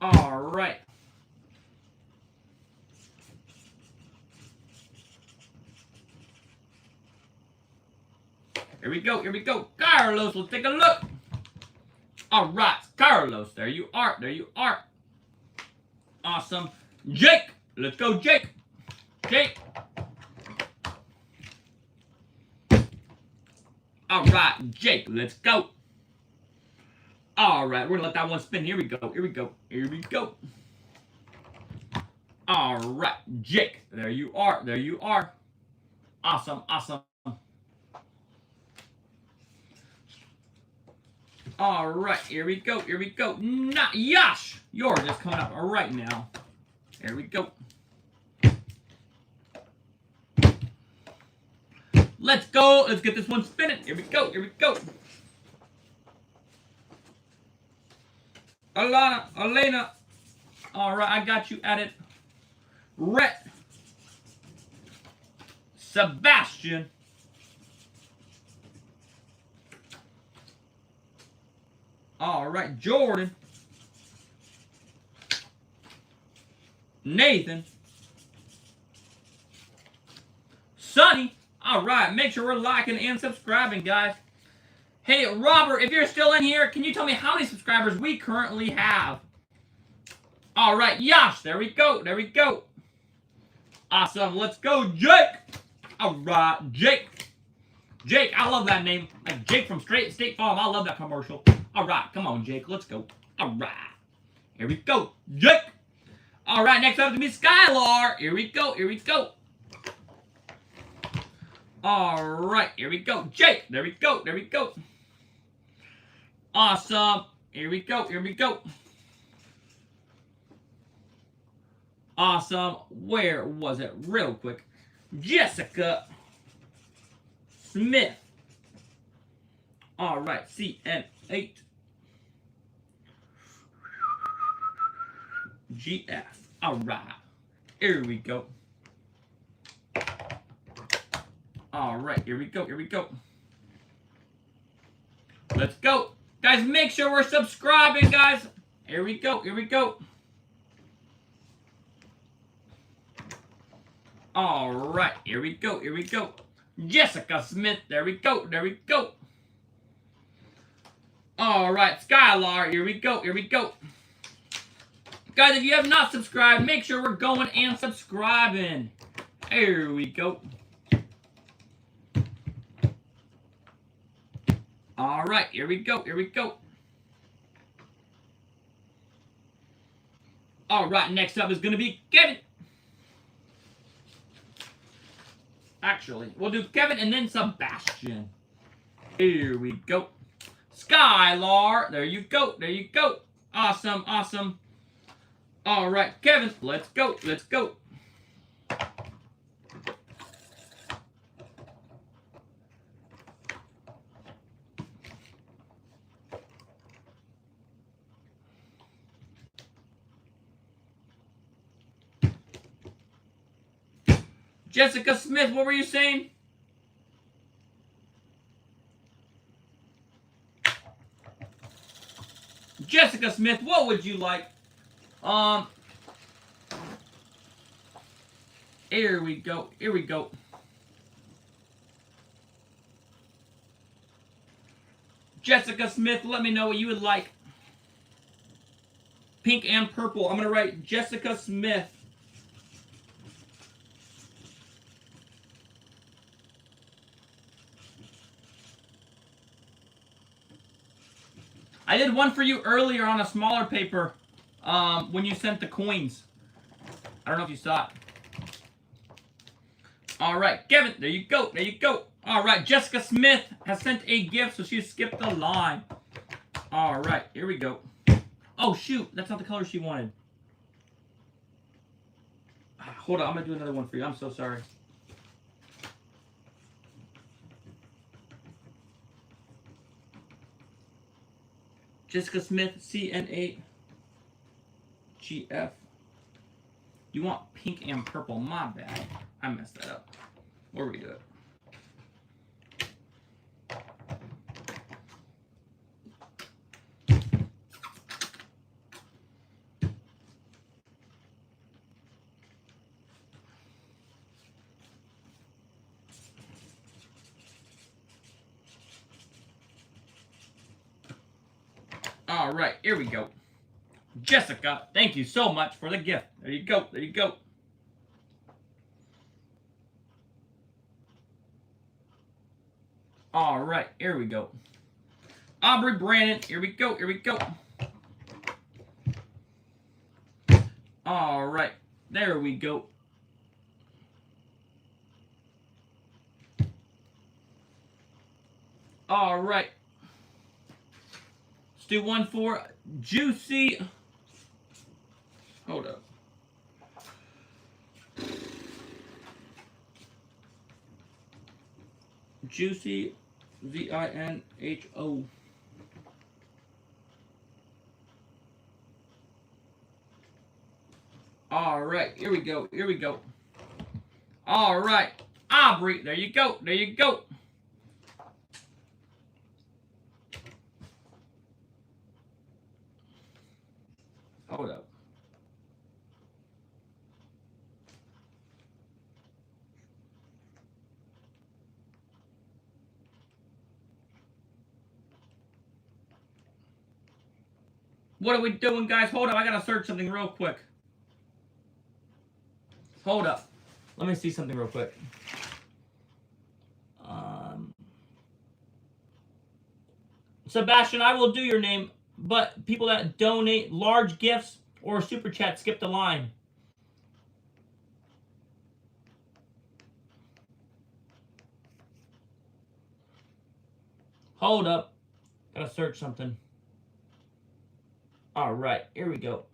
All right. Here we go. Here we go. Carlos, let's take a look. All right, Carlos. There you are. There you are. Awesome. Jake. Let's go, Jake. Jake. All right, Jake. Let's go. All right, we're going to let that one spin. Here we go. Here we go. Here we go. All right, Jake. There you are. There you are. Awesome. Awesome. All right, here we go. Here we go. Not Yash. Yours is coming up right now. Here we go. Let's go. Let's get this one spinning. Here we go. Here we go. Alana, Elena. All right, I got you at it. Rhett. Sebastian. All right, Jordan. Nathan. Sonny. All right, make sure we're liking and subscribing, guys. Hey, Robert, if you're still in here, can you tell me how many subscribers we currently have? All right, Yash, there we go, there we go. Awesome, let's go, Jake. All right, Jake. Jake, I love that name. Like Jake from State Farm, I love that commercial. All right, come on, Jake, let's go. All right, here we go, Jake. All right, next up to be Skylar. Here we go, here we go. All right, here we go, Jake. There we go, there we go. Awesome. Here we go, here we go. Awesome. Where was it? Real quick. Jessica Smith. All right, CN8. GF. All right. Here we go. All right, here we go, here we go. Let's go. Guys, make sure we're subscribing, guys. Here we go, here we go. All right, here we go, here we go. Jessica Smith, there we go, there we go. All right, Skylar, here we go, here we go. Guys, if you have not subscribed, make sure we're going and subscribing. Here we go. All right, here we go, here we go. All right, next up is going to be Kevin. Actually, we'll do Kevin and then Sebastian. Here we go. Skylar, there you go, there you go. Awesome, awesome. All right, Kevin, let's go, let's go. Jessica Smith, what were you saying? Jessica Smith, what would you like? Here we go. Here we go. Jessica Smith, let me know what you would like. Pink and purple. I'm going to write Jessica Smith. I did one for you earlier on a smaller paper when you sent the coins. I don't know if you saw it. All right, Kevin, there you go, there you go. All right, Jessica Smith has sent a gift, so she skipped the line. All right, here we go. Oh, shoot. That's not the color she wanted. Hold on. I'm going to do another one for you. I'm so sorry. Jessica Smith, CN8, GF. You want pink and purple. My bad. I messed that up. We'll redo it. All right, here we go. Jessica, thank you so much for the gift. There you go. There you go. All right, here we go. Aubrey Brandon, here we go. Here we go. All right, there we go. All right. Let's do one for Juicy. Hold up. Juicy, Zinho. All right, here we go. Here we go. All right, Aubrey, there you go. There you go. Hold up. What are we doing, guys? Hold up. I got to search something real quick. Hold up. Let me see something real quick. Sebastian, I will do your name, but people that donate large gifts or super chat skip the line. Hold up. Gotta search something. All right, here we go.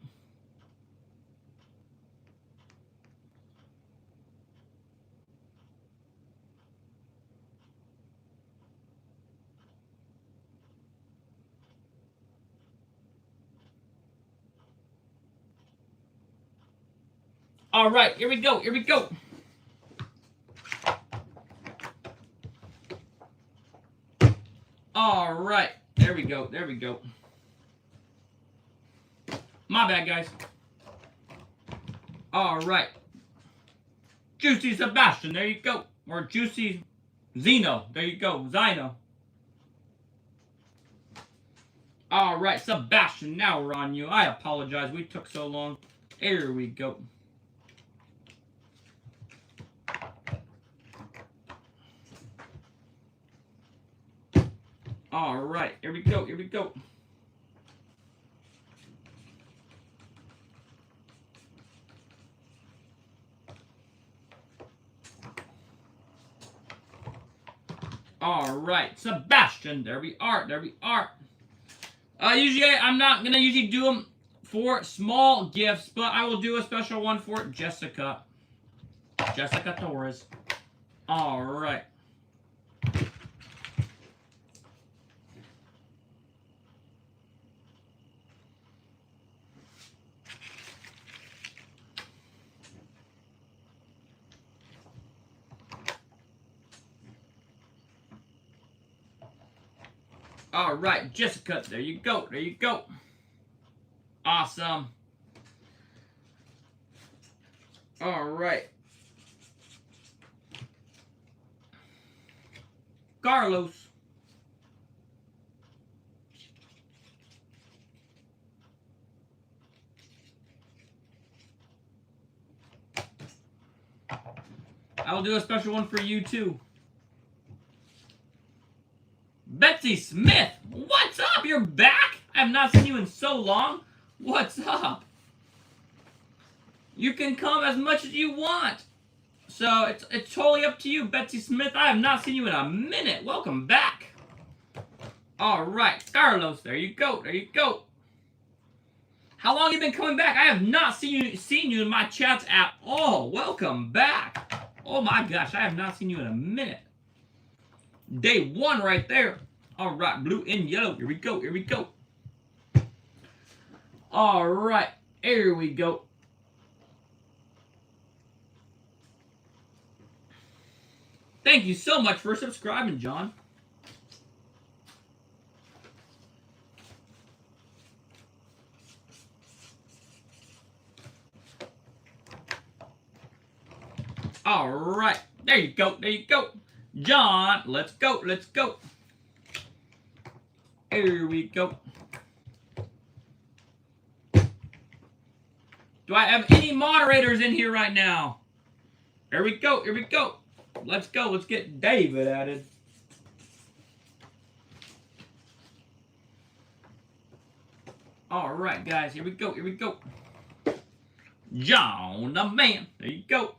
All right, here we go. Here we go. All right, there we go. There we go. My bad, guys. All right. Juicy Sebastian, there you go. Or Juicy Zinho, there you go. Zinho. All right, Sebastian, now we're on you. I apologize. We took so long. Here we go. All right, here we go. Here we go. All right, Sebastian, there we are. There we are. Usually, I'm not going to usually do them for small gifts, but I will do a special one for Jessica. Jessica Torres. All right. All right, Jessica, there you go. There you go. Awesome. All right. Carlos. I will do a special one for you, too. Betsy Smith, what's up? You're back? I have not seen you in so long. What's up? You can come as much as you want. So it's totally up to you, Betsy Smith. I have not seen you in a minute. Welcome back. All right, Carlos, there you go. There you go. How long have you been coming back? I have not seen you in my chats at all. Welcome back. Oh my gosh, I have not seen you in a minute. Day 1 right there. All right, blue and yellow. Here we go. Here we go. All right, here we go. Thank you so much for subscribing, John. All right, there you go, there you go. John, let's go, let's go. Here we go. Do I have any moderators in here right now? Here we go, here we go. Let's go, let's get David added. All right, guys, here we go, here we go. John the man, there you go.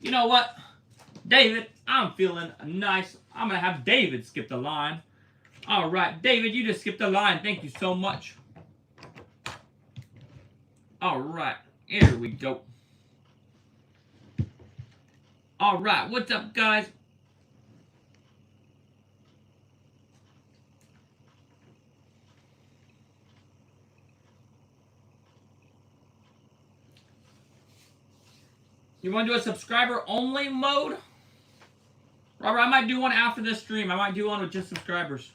You know what, David, I'm feeling nice. I'm going to have David skip the line. All right, David, you just skipped the line. Thank you so much. All right, here we go. All right, what's up, guys? You want to do a subscriber-only mode? Robert, I might do one after this stream. I might do one with just subscribers.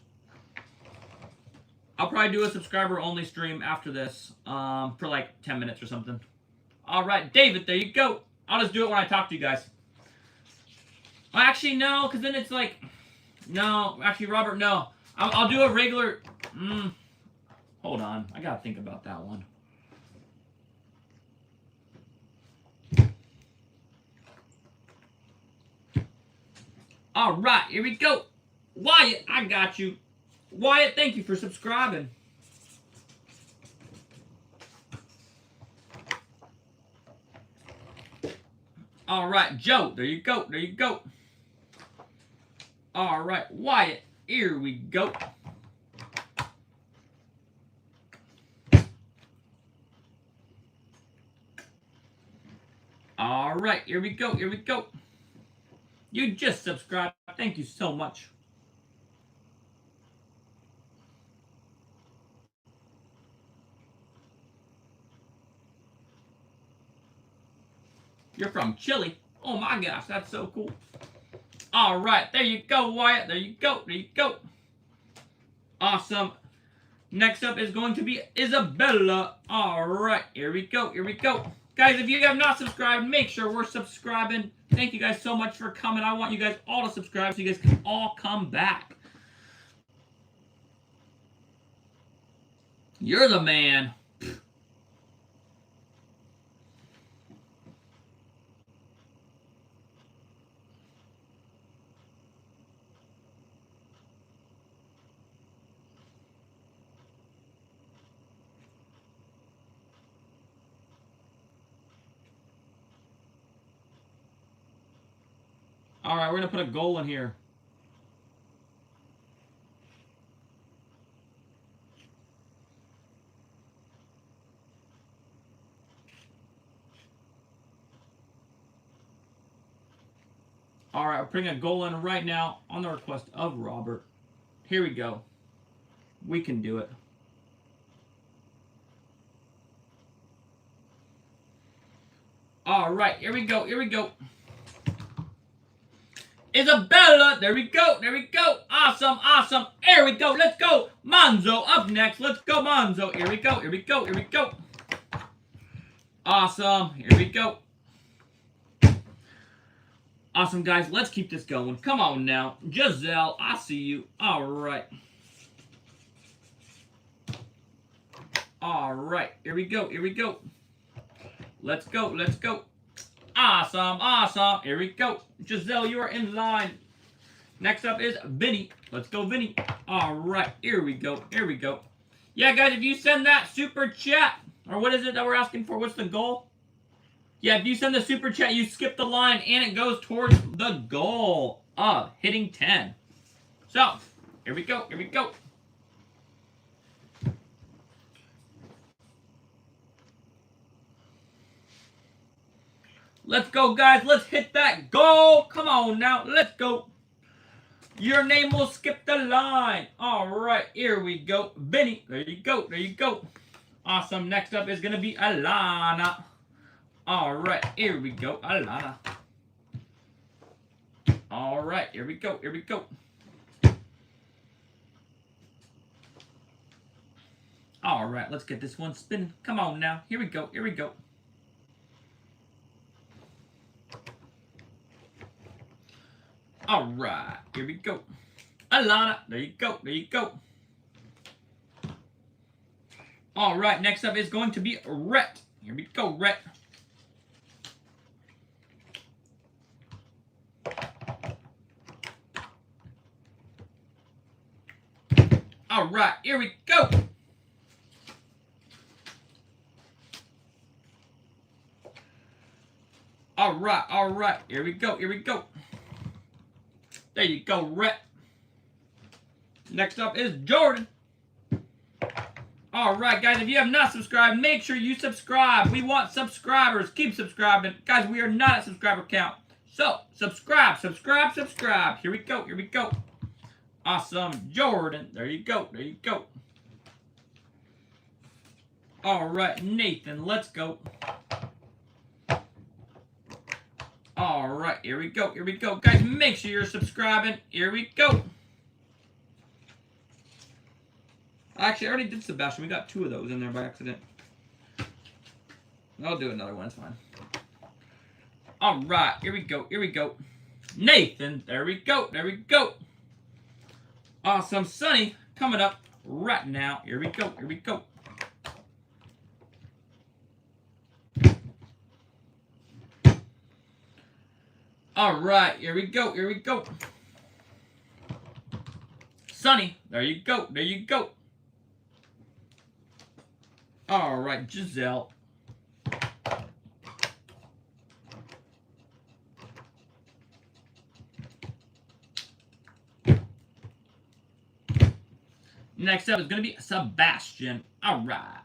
I'll probably do a subscriber-only stream after this for like 10 minutes or something. All right, David, there you go. I'll just do it when I talk to you guys. Well, actually, no, because then it's like... No, actually, Robert, no. I'll do a regular... Hold on. I got to think about that one. All right, here we go. Wyatt, I got you. Wyatt, thank you for subscribing. All right, Joe, there you go. There you go. All right, Wyatt, here we go. All right, here we go. Here we go. You just subscribed. Thank you so much. You're from Chile. Oh my gosh, that's so cool. All right, there you go, Wyatt. There you go. There you go. Awesome. Next up is going to be Isabella. All right, here we go. Here we go. Guys, if you have not subscribed, make sure we're subscribing. Thank you guys so much for coming. I want you guys all to subscribe so you guys can all come back. You're the man. All right, we're going to put a goal in here. All right, we're putting a goal in right now on the request of Robert. Here we go. We can do it. All right, here we go. Here we go. Isabella, there we go, there we go. Awesome, awesome. Here we go, let's go. Monzo up next. Let's go, Monzo. Here we go, here we go, here we go. Awesome, here we go. Awesome, guys, let's keep this going. Come on now. Giselle, I see you. All right. All right, here we go, here we go. Let's go, let's go. Awesome, awesome. Here we go. Giselle, you are in line. Next up is Vinny. Let's go, Vinny. All right, here we go. Here we go. Yeah, guys, if you send that super chat, or what is it that we're asking for? What's the goal? Yeah, if you send the super chat, you skip the line, and it goes towards the goal of hitting 10. So, here we go. Here we go. Let's go, guys. Let's hit that goal. Come on now. Let's go. Your name will skip the line. All right, here we go. Benny, there you go. There you go. Awesome. Next up is going to be Alana. All right, here we go. Alana. All right, here we go. Here we go. All right, let's get this one spinning. Come on now. Here we go. Here we go. All right, here we go. Alana, there you go. There you go. All right, next up is going to be Rhett. Here we go, Rhett. All right, here we go. All right, here we go, here we go. There you go, Rhett. Next up is Jordan. All right, guys, if you have not subscribed, make sure you subscribe. We want subscribers. Keep subscribing. Guys, we are not at subscriber count. So, subscribe, subscribe, subscribe. Here we go, here we go. Awesome, Jordan. There you go, there you go. All right, Nathan, let's go. All right, here we go, here we go. Guys, make sure you're subscribing. Here we go. Actually, I already did Sebastian. We got 2 of those in there by accident. I'll do another one, it's fine. All right, here we go, here we go. Nathan, there we go, there we go. Awesome, Sonny, coming up right now. Here we go, here we go. All right, here we go, here we go. Sonny, there you go, there you go. All right, Giselle. Next up is going to be Sebastian. All right.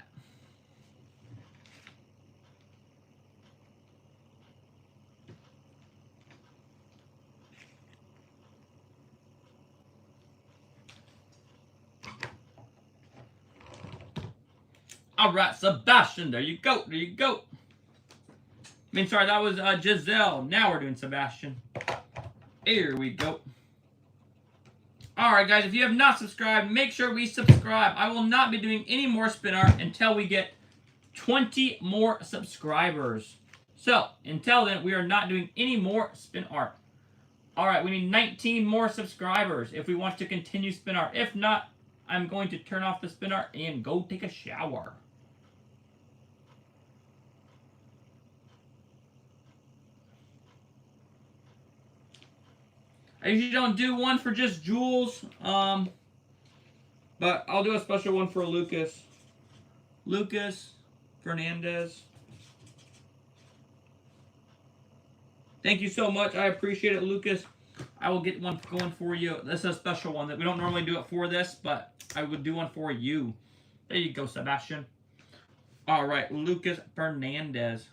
All right, Sebastian. There you go. There you go. I mean, sorry, that was Giselle. Now we're doing Sebastian. Here we go. All right, guys, if you have not subscribed, make sure we subscribe. I will not be doing any more spin art until we get 20 more subscribers. So, until then, we are not doing any more spin art. All right, we need 19 more subscribers if we want to continue spin art. If not, I'm going to turn off the spin art and go take a shower. I usually don't do one for just Jules, but I'll do a special one for Lucas. Lucas Fernandez. Thank you so much. I appreciate it, Lucas. I will get one going for you. This is a special one that we don't normally do it for this, but I would do one for you. There you go, Sebastian. All right, Lucas Fernandez.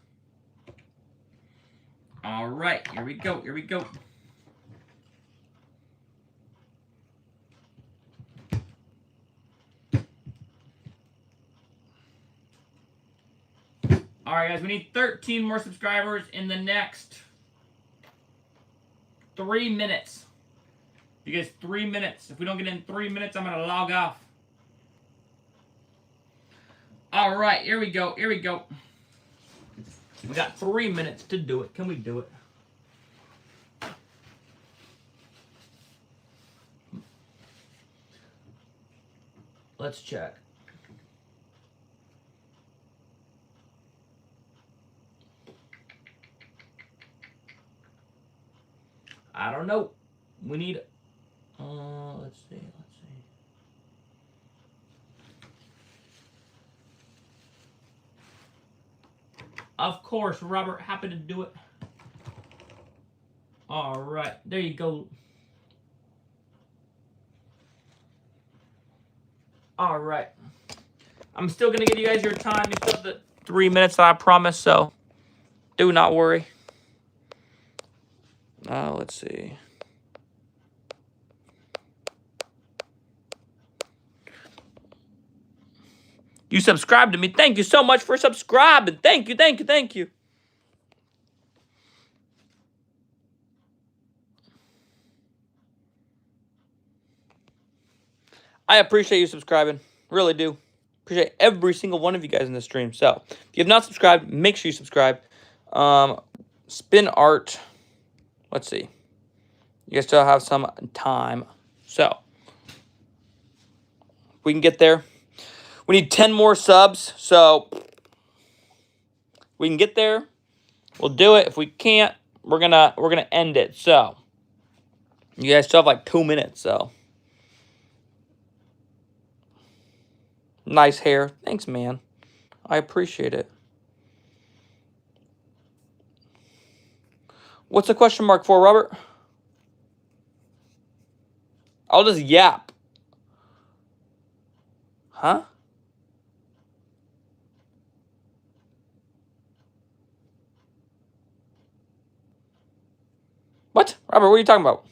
All right, here we go. Here we go. All right, guys, we need 13 more subscribers in the next 3 minutes. You guys, 3 minutes. If we don't get in 3 minutes, I'm going to log off. All right, here we go. Here we go. We got 3 minutes to do it. Can we do it? Let's check. I don't know. We need, let's see. Of course, Robert happened to do it. All right, there you go. All right. I'm still going to give you guys your time. You still have the 3 minutes that I promised, so do not worry. Let's see. You subscribed to me. Thank you so much for subscribing. Thank you, thank you, thank you. I appreciate you subscribing. Really do. Appreciate every single one of you guys in this stream. So, if you have not subscribed, make sure you subscribe. Spin art. Let's see. You guys still have some time. So, we can get there. We need 10 more subs. So, we can get there. We'll do it. If we can't, we're gonna end it. So, you guys still have like 2 minutes. So, nice hair. Thanks, man. I appreciate it. What's the question mark for, Robert? I'll just yap. Huh? What? Robert, what are you talking about?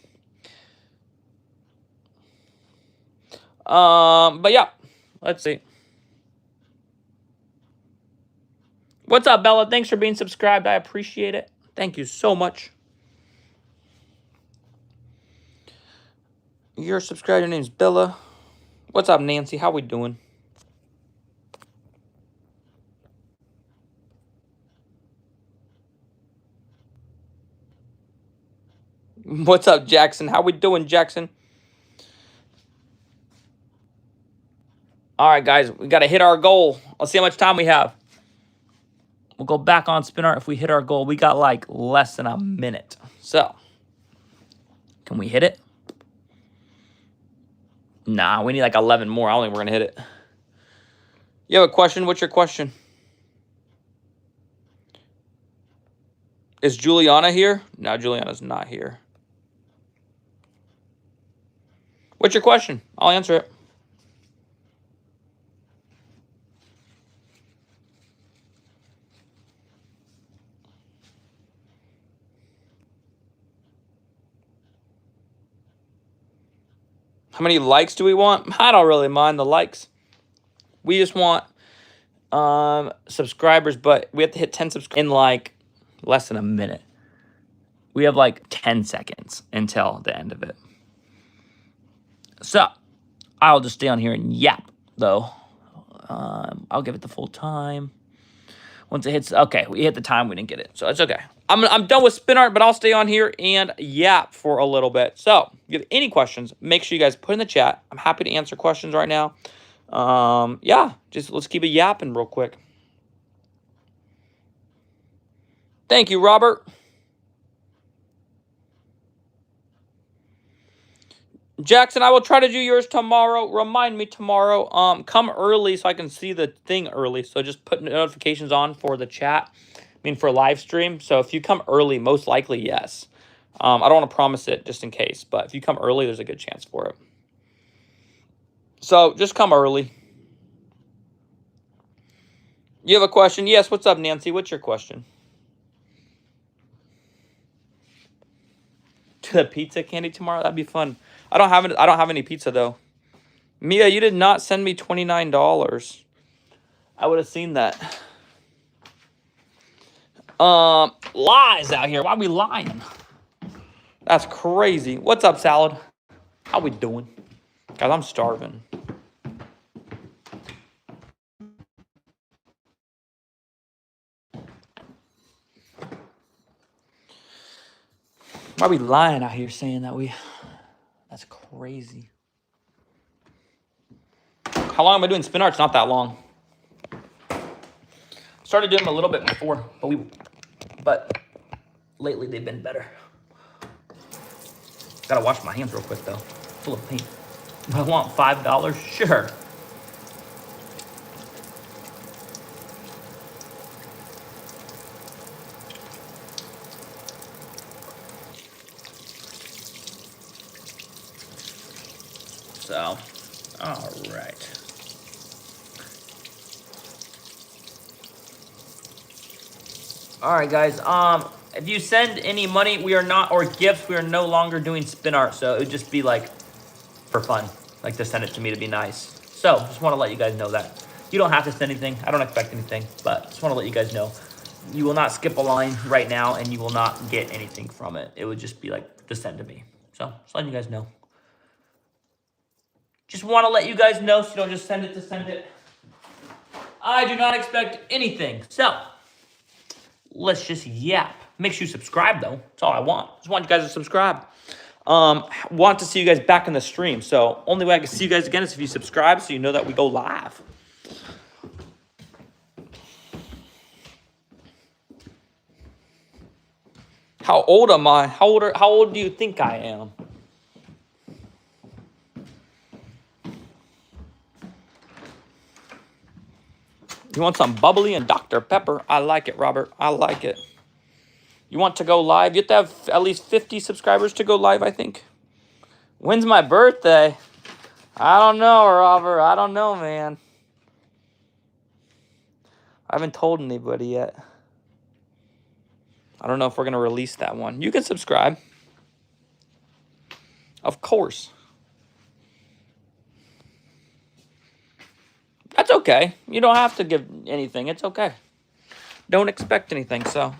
But yeah. Let's see. What's up, Bella? Thanks for being subscribed. I appreciate it. Thank you so much. You're subscribed. Your name's Bella. What's up, Nancy? How we doing? What's up, Jackson? How we doing, Jackson? All right, guys. We got to hit our goal. Let's see how much time we have. We'll go back on spin art if we hit our goal. We got like less than a minute. So, can we hit it? Nah, we need like 11 more. I don't think we're going to hit it. You have a question? What's your question? Is Juliana here? No, Juliana's not here. What's your question? I'll answer it. How many likes do we want? I don't really mind the likes. We just want subscribers, but we have to hit 10 subscribers in like less than a minute. We have like 10 seconds until the end of it. So, I'll just stay on here and yap, though. I'll give it the full time. Once it hits, okay, we hit the time, we didn't get it, so it's okay. I'm done with spin art, but I'll stay on here and yap for a little bit. So, if you have any questions, make sure you guys put in the chat. I'm happy to answer questions right now. Yeah, just let's keep it yapping real quick. Thank you, Robert. Jackson, I will try to do yours tomorrow. Remind me tomorrow. Come early so I can see the thing early. So just put notifications on for the chat. I mean, for live stream. So if you come early, most likely, yes. I don't want to promise it just in case. But if you come early, there's a good chance for it. So just come early. You have a question? Yes. What's up, Nancy? What's your question? To the pizza candy tomorrow? That'd be fun. I don't have any pizza though. Mia, you did not send me $29. I would have seen that. Lies out here. Why are we lying? That's crazy. What's up, Salad? How we doing? Guys, I'm starving. Why are we lying out here saying that we... That's crazy. How long am I doing spin arts? Not that long. Started doing them a little bit before, but lately they've been better. Gotta wash my hands real quick though. Full of paint. Do I want $5? Sure. So, all right. All right, guys. if you send any money, we are not, or gifts, we are no longer doing spin art. So it would just be like for fun, like to send it to me to be nice. So just want to let you guys know that. You don't have to send anything. I don't expect anything, but just want to let you guys know. You will not skip a line right now, and you will not get anything from it. It would just be like to send to me. So just letting you guys know. Just want to let you guys know so you don't just send it to send it. I do not expect anything. So let's just yap. Make sure you subscribe, though. That's all I want. Just want you guys to subscribe. Want to see you guys back in the stream. So only way I can see you guys again is if you subscribe, so you know that we go live. How old am I? How old do you think I am? You want some bubbly and Dr. Pepper? I like it, Robert. I like it. You want to go live? You have to have at least 50 subscribers to go live, I think. When's my birthday? I don't know, Robert. I don't know, man. I haven't told anybody yet. I don't know if we're going to release that one. You can subscribe. Of course. That's okay. You don't have to give anything. It's okay. Don't expect anything, so.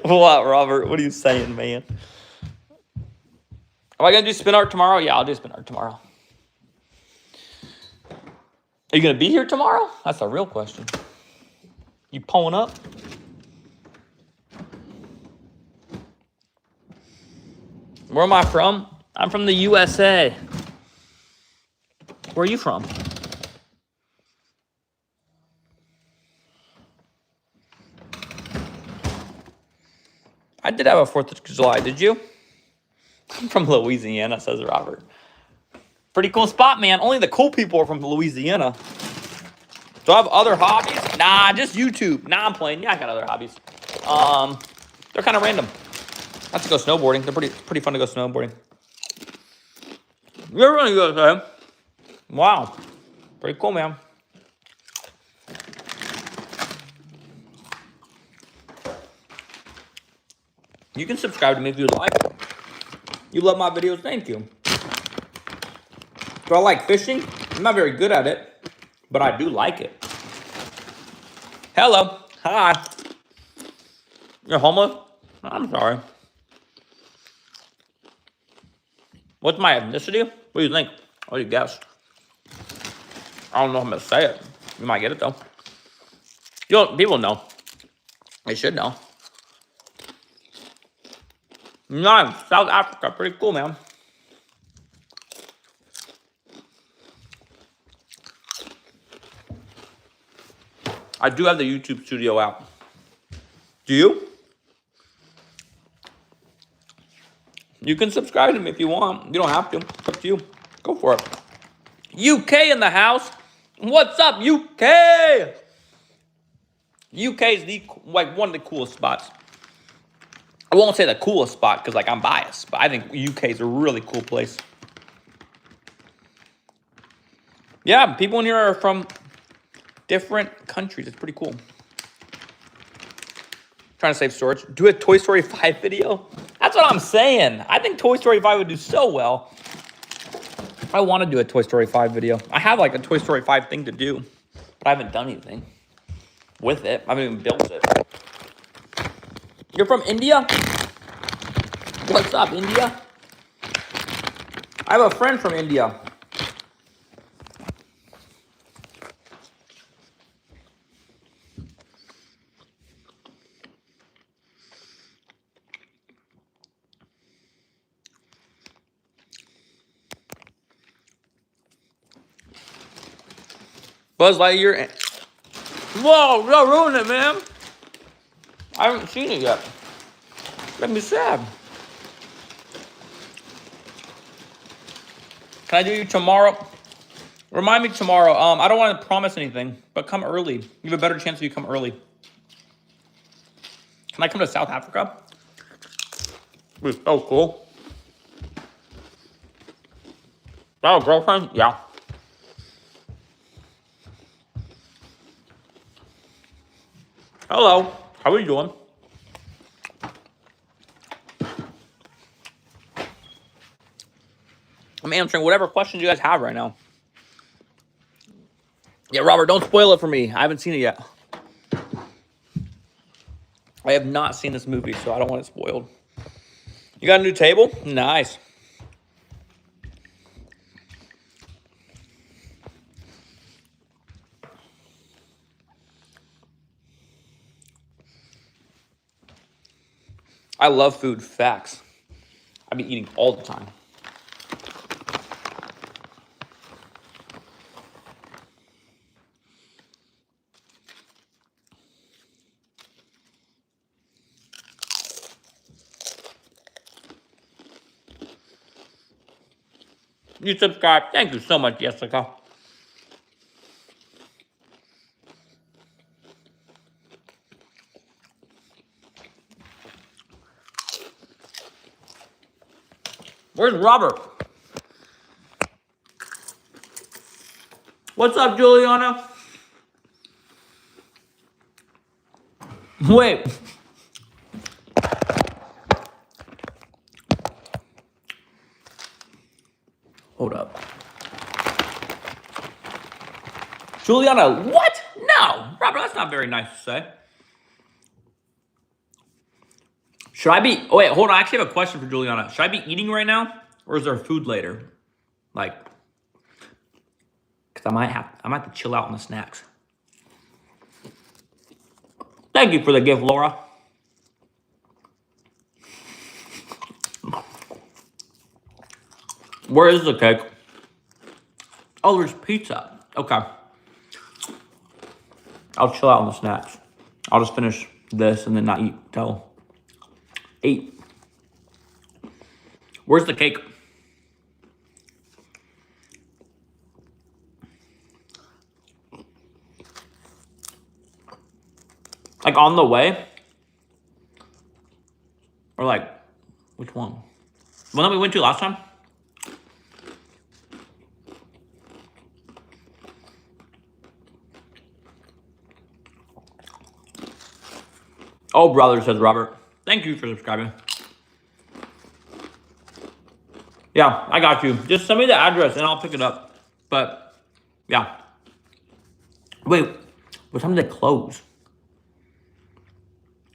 What, Robert? What are you saying, man? Am I going to do spin art tomorrow? Yeah, I'll do spin art tomorrow. Are you going to be here tomorrow? That's the real question. You pulling up? Where am I from? I'm from the USA. Where are you from? I did have a 4th of July. Did you? I'm from Louisiana, says Robert. Pretty cool spot, man. Only the cool people are from Louisiana. Do I have other hobbies? Nah, just YouTube. Nah, I'm playing. Yeah, I got other hobbies. They're kind of random. I have to go snowboarding. They're pretty fun to go snowboarding. You're really good, okay? Wow. Pretty cool, man. You can subscribe to me if you'd like. You love my videos, thank you. Do I like fishing? I'm not very good at it, but I do like it. Hello. Hi. You're homeless? I'm sorry. What's my ethnicity? What do you think? What do you guess? I don't know if I'm going to say it. You might get it, though. People know. They should know. Nice. South Africa. Pretty cool, man. I do have the YouTube Studio app. Do you? You can subscribe to me if you want. You don't have to. It's up to you. Go for it. UK in the house. What's up, UK? UK is one of the coolest spots. I won't say the coolest spot because I'm biased, but I think UK is a really cool place. Yeah, people in here are from different countries. It's pretty cool. Trying to save storage. Do a Toy Story 5 video. That's what I'm saying. I think Toy Story 5 would do so well. I want to do a Toy Story 5 video. I have a Toy Story 5 thing to do, but I haven't done anything with it. I haven't even built it. You're from India? What's up, India? I have a friend from India. Buzz Lightyear. Whoa, don't ruin it, man. I haven't seen it yet. Make me sad. Can I do you tomorrow? Remind me tomorrow. I don't want to promise anything, but come early. You have a better chance if you come early. Can I come to South Africa? It's so cool. Oh, girlfriend? Yeah. Hello. How are you doing? I'm answering whatever questions you guys have right now. Yeah, Robert, don't spoil it for me. I haven't seen it yet. I have not seen this movie, so I don't want it spoiled. You got a new table? Nice. I love food. Facts. I be eating all the time. You subscribe. Thank you so much, Jessica. Where's Robert? What's up, Juliana? Wait. Hold up. Juliana, what? No. Robert, that's not very nice to say. Should I be... Oh, wait, hold on. I actually have a question for Juliana. Should I be eating right now? Or is there food later? Like... Because I might have to chill out on the snacks. Thank you for the gift, Laura. Where is the cake? Oh, there's pizza. Okay. I'll chill out on the snacks. I'll just finish this and then not eat till 8. Where's the cake? Like on the way? Or like, which one? The one that we went to last time? Oh, brother, says Robert. Thank you for subscribing. Yeah, I got you. Just send me the address and I'll pick it up. But, yeah. Wait, what time do they close?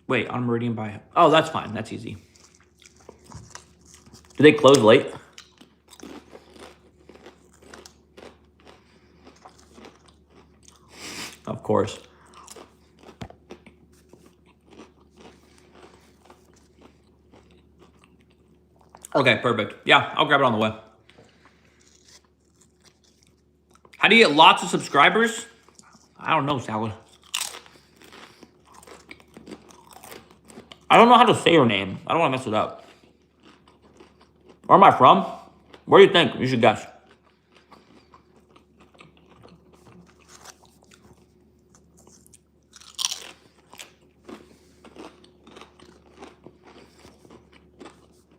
Wait, on Meridian by... Oh, that's fine. That's easy. Do they close late? Of course. Okay, perfect. Yeah, I'll grab it on the way. How do you get lots of subscribers? I don't know, Salad. I don't know how to say your name. I don't want to mess it up. Where am I from? Where do you think? You should guess.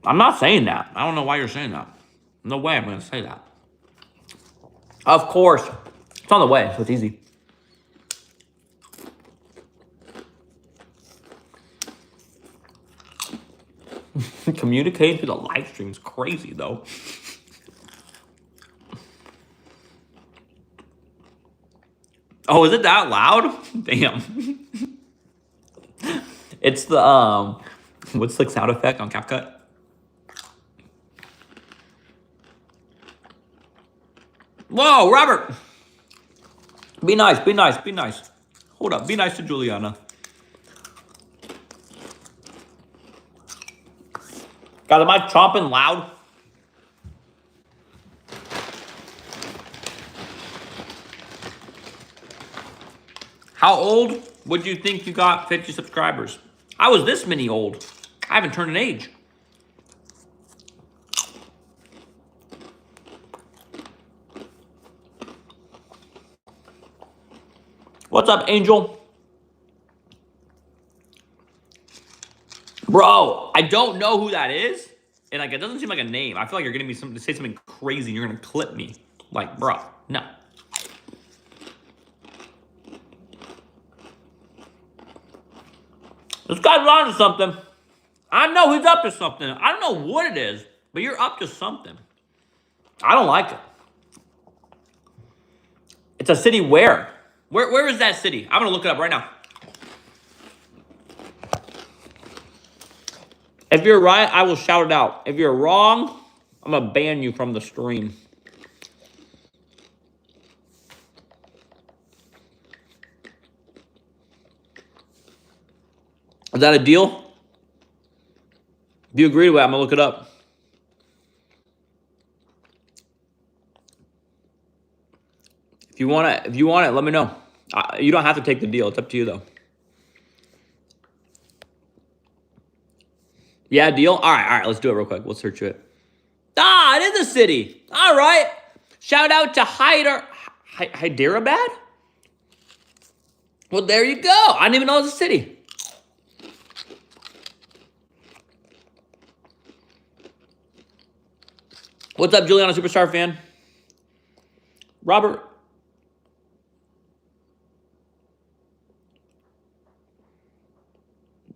I'm not saying that. I don't know why you're saying that. No way I'm going to say that. Of course. It's on the way, so it's easy. Communicating through the live stream is crazy, though. Oh, is it that loud? Damn. It's the, what's the sound effect on CapCut? Whoa, Robert! Be nice, be nice, be nice. Hold up, be nice to Juliana. Guys, am I chomping loud? How old would you think you got 50 subscribers? I was this many old. I haven't turned an age. What's up, Angel? Bro, I don't know who that is. And like, it doesn't seem like a name. I feel like you're gonna be to say something crazy and you're gonna clip me. Like, bro, no. This guy's on to something. I know he's up to something. I don't know what it is, but you're up to something. I don't like it. It's a city where? Where is that city? I'm gonna look it up right now. If you're right, I will shout it out. If you're wrong, I'm gonna ban you from the stream. Is that a deal? If you agree with it, I'm gonna look it up. If you want it, let me know. You don't have to take the deal. It's up to you, though. Yeah, deal? All right, let's do it real quick. We'll search it. Ah, it is a city. All right. Shout out to Hyderabad? Well, there you go. I didn't even know it was a city. What's up, Juliana, Superstar fan? Robert.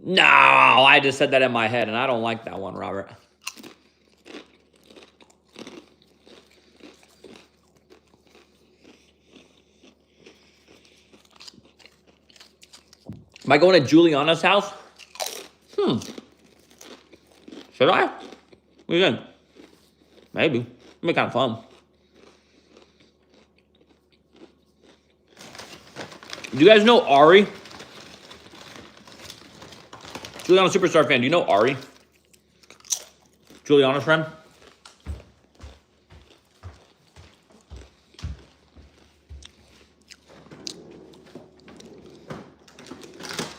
No, I just said that in my head, and I don't like that one, Robert. Am I going to Juliana's house? Should I? What do you think? Maybe. It'd be kind of fun. Do you guys know Ari? Juliana Superstar fan, do you know Ari? Juliana's friend?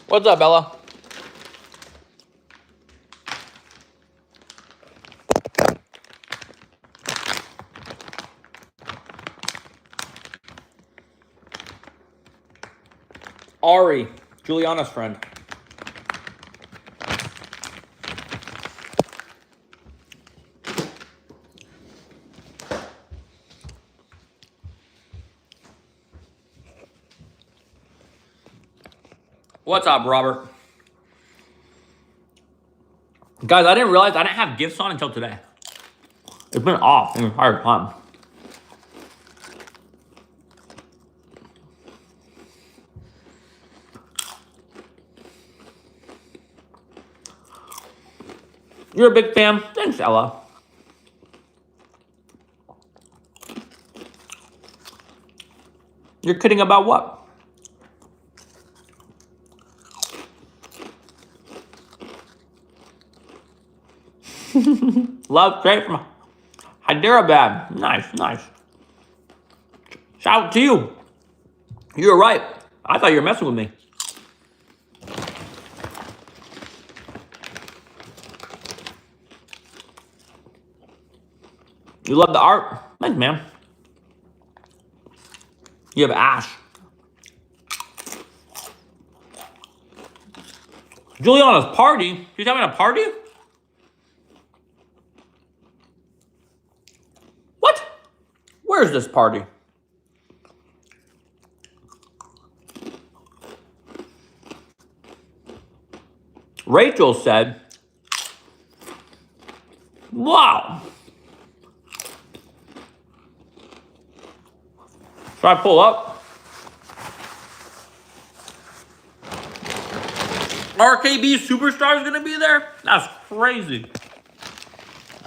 What's up, Bella? Ari, Juliana's friend. What's up, Robert? Guys, I didn't realize I didn't have gifts on until today. It's been off the entire time. You're a big fan? Thanks, Ella. You're kidding about what? Love straight from Hyderabad. Nice. Shout out to you. You were right. I thought you were messing with me. You love the art? Thanks, man. You have Ash. Juliana's party? She's having a party? What? Where's this party? Rachel said, wow. Should I pull up? RKB Superstar is going to be there? That's crazy.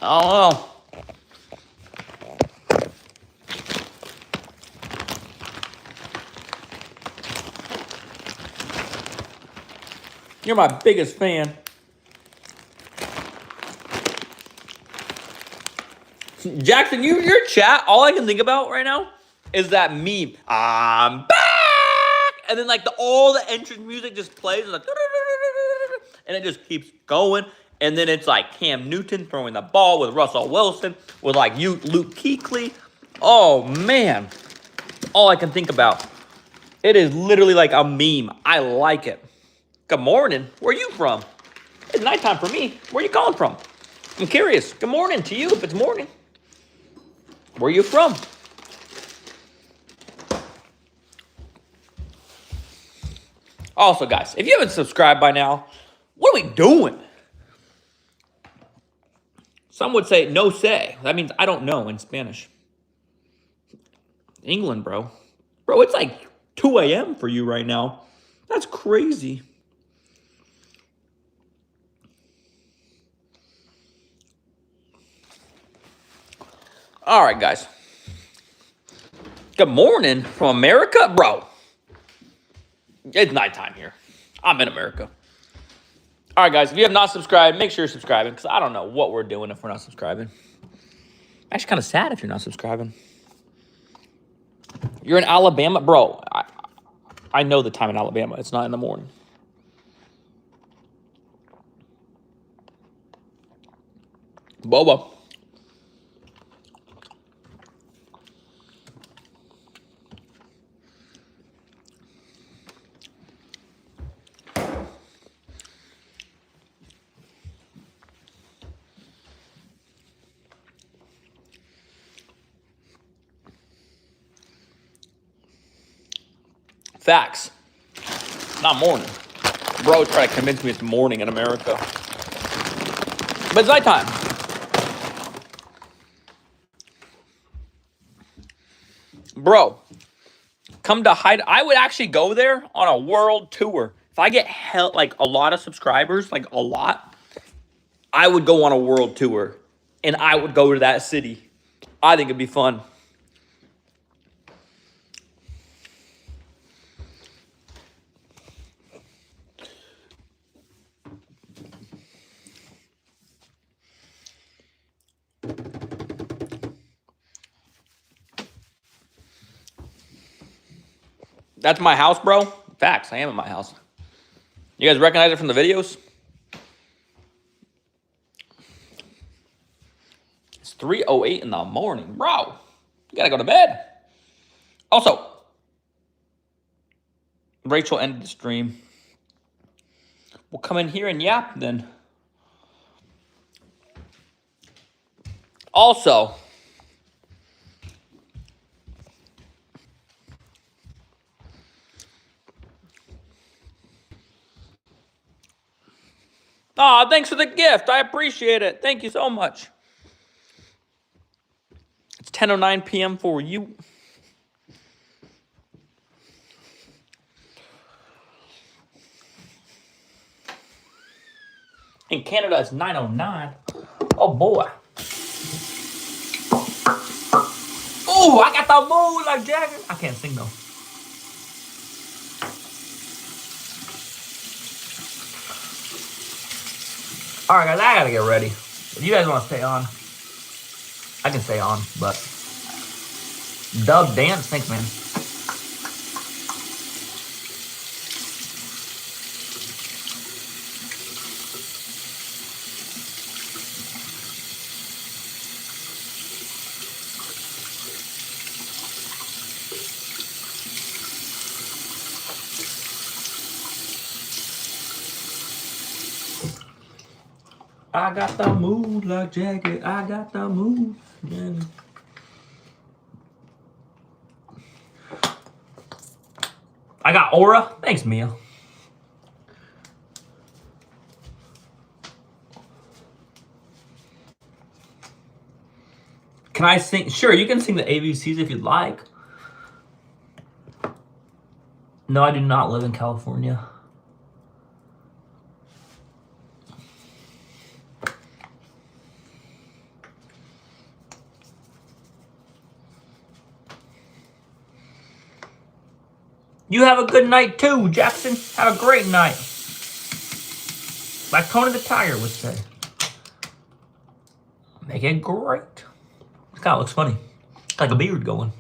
I don't know. You're my biggest fan. Jackson, your chat, all I can think about right now is that meme. I'm back! And then like all the entrance music just plays, and like, and it just keeps going. And then it's like Cam Newton throwing the ball with Russell Wilson, with like Luke Kuechly. Oh man, all I can think about. It is literally like a meme. I like it. Good morning. Where are you from? It's nighttime for me. Where are you calling from? I'm curious. Good morning to you if it's morning. Where are you from? Also, guys, if you haven't subscribed by now, What are we doing? Some would say no say. That means I don't know in Spanish. England, bro. Bro, it's like 2 a.m. for you right now. That's crazy. All right, guys. Good morning from America, bro. It's nighttime here. I'm in America. All right, guys. If you have not subscribed, make sure you're subscribing because I don't know what we're doing if we're not subscribing. Actually, kind of sad if you're not subscribing. You're in Alabama, bro. I know the time in Alabama. It's not in the morning. Boba. Facts. Not morning. Bro trying to convince me it's morning in America. But it's nighttime. Bro, come to hide. I would actually go there on a world tour. If I get like a lot of subscribers, like a lot, I would go on a world tour. And I would go to that city. I think it'd be fun. That's my house, bro. Facts, I am in my house. You guys recognize it from the videos? It's 3:08 in the morning, bro. You gotta go to bed. Also, Rachel ended the stream. We'll come in here and yap then. Also, aw, thanks for the gift. I appreciate it. Thank you so much. It's 10:09 p.m. for you. In Canada, it's 9:09. Oh, boy. Oh, I got the mood like Jagger. I can't sing, though. All right, guys, I got to get ready. If you guys want to stay on, I can stay on, but Dub Dance, thanks, man. I got the mood like Jagger. I got the mood. Yeah. I got Aura. Thanks, Mia. Can I sing? Sure, you can sing the ABCs if you'd like. No, I do not live in California. You have a good night too, Jackson. Have a great night. Like Tony the Tiger would say. Make it great. This guy looks funny. Like a beard going.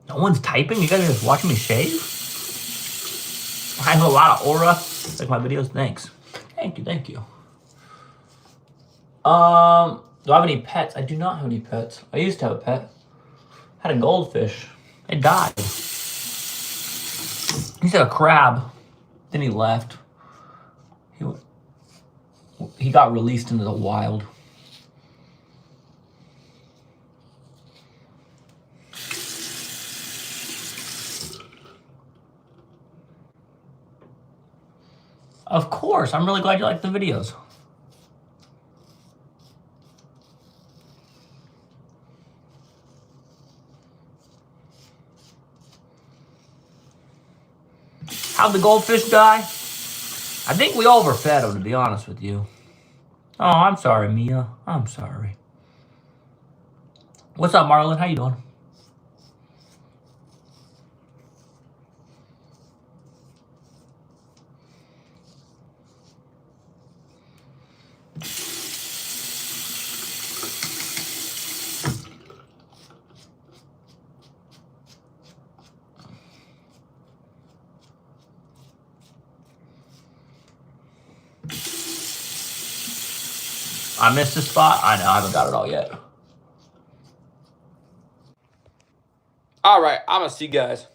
No one's typing? You guys are just watching me shave? I have a lot of aura. Like my videos. Thanks. Thank you, thank you. Do I have any pets? I do not have any pets. I used to have a pet. I had a goldfish. It died. He said a crab. Then he left. He got released into the wild. Of course. I'm really glad you like the videos. How'd the goldfish die? I think we overfed him, to be honest with you. Oh, I'm sorry, Mia. I'm sorry. What's up, Marlon? How you doing? I missed a spot? I know, I haven't got it all yet. All right, I'm going to see you guys.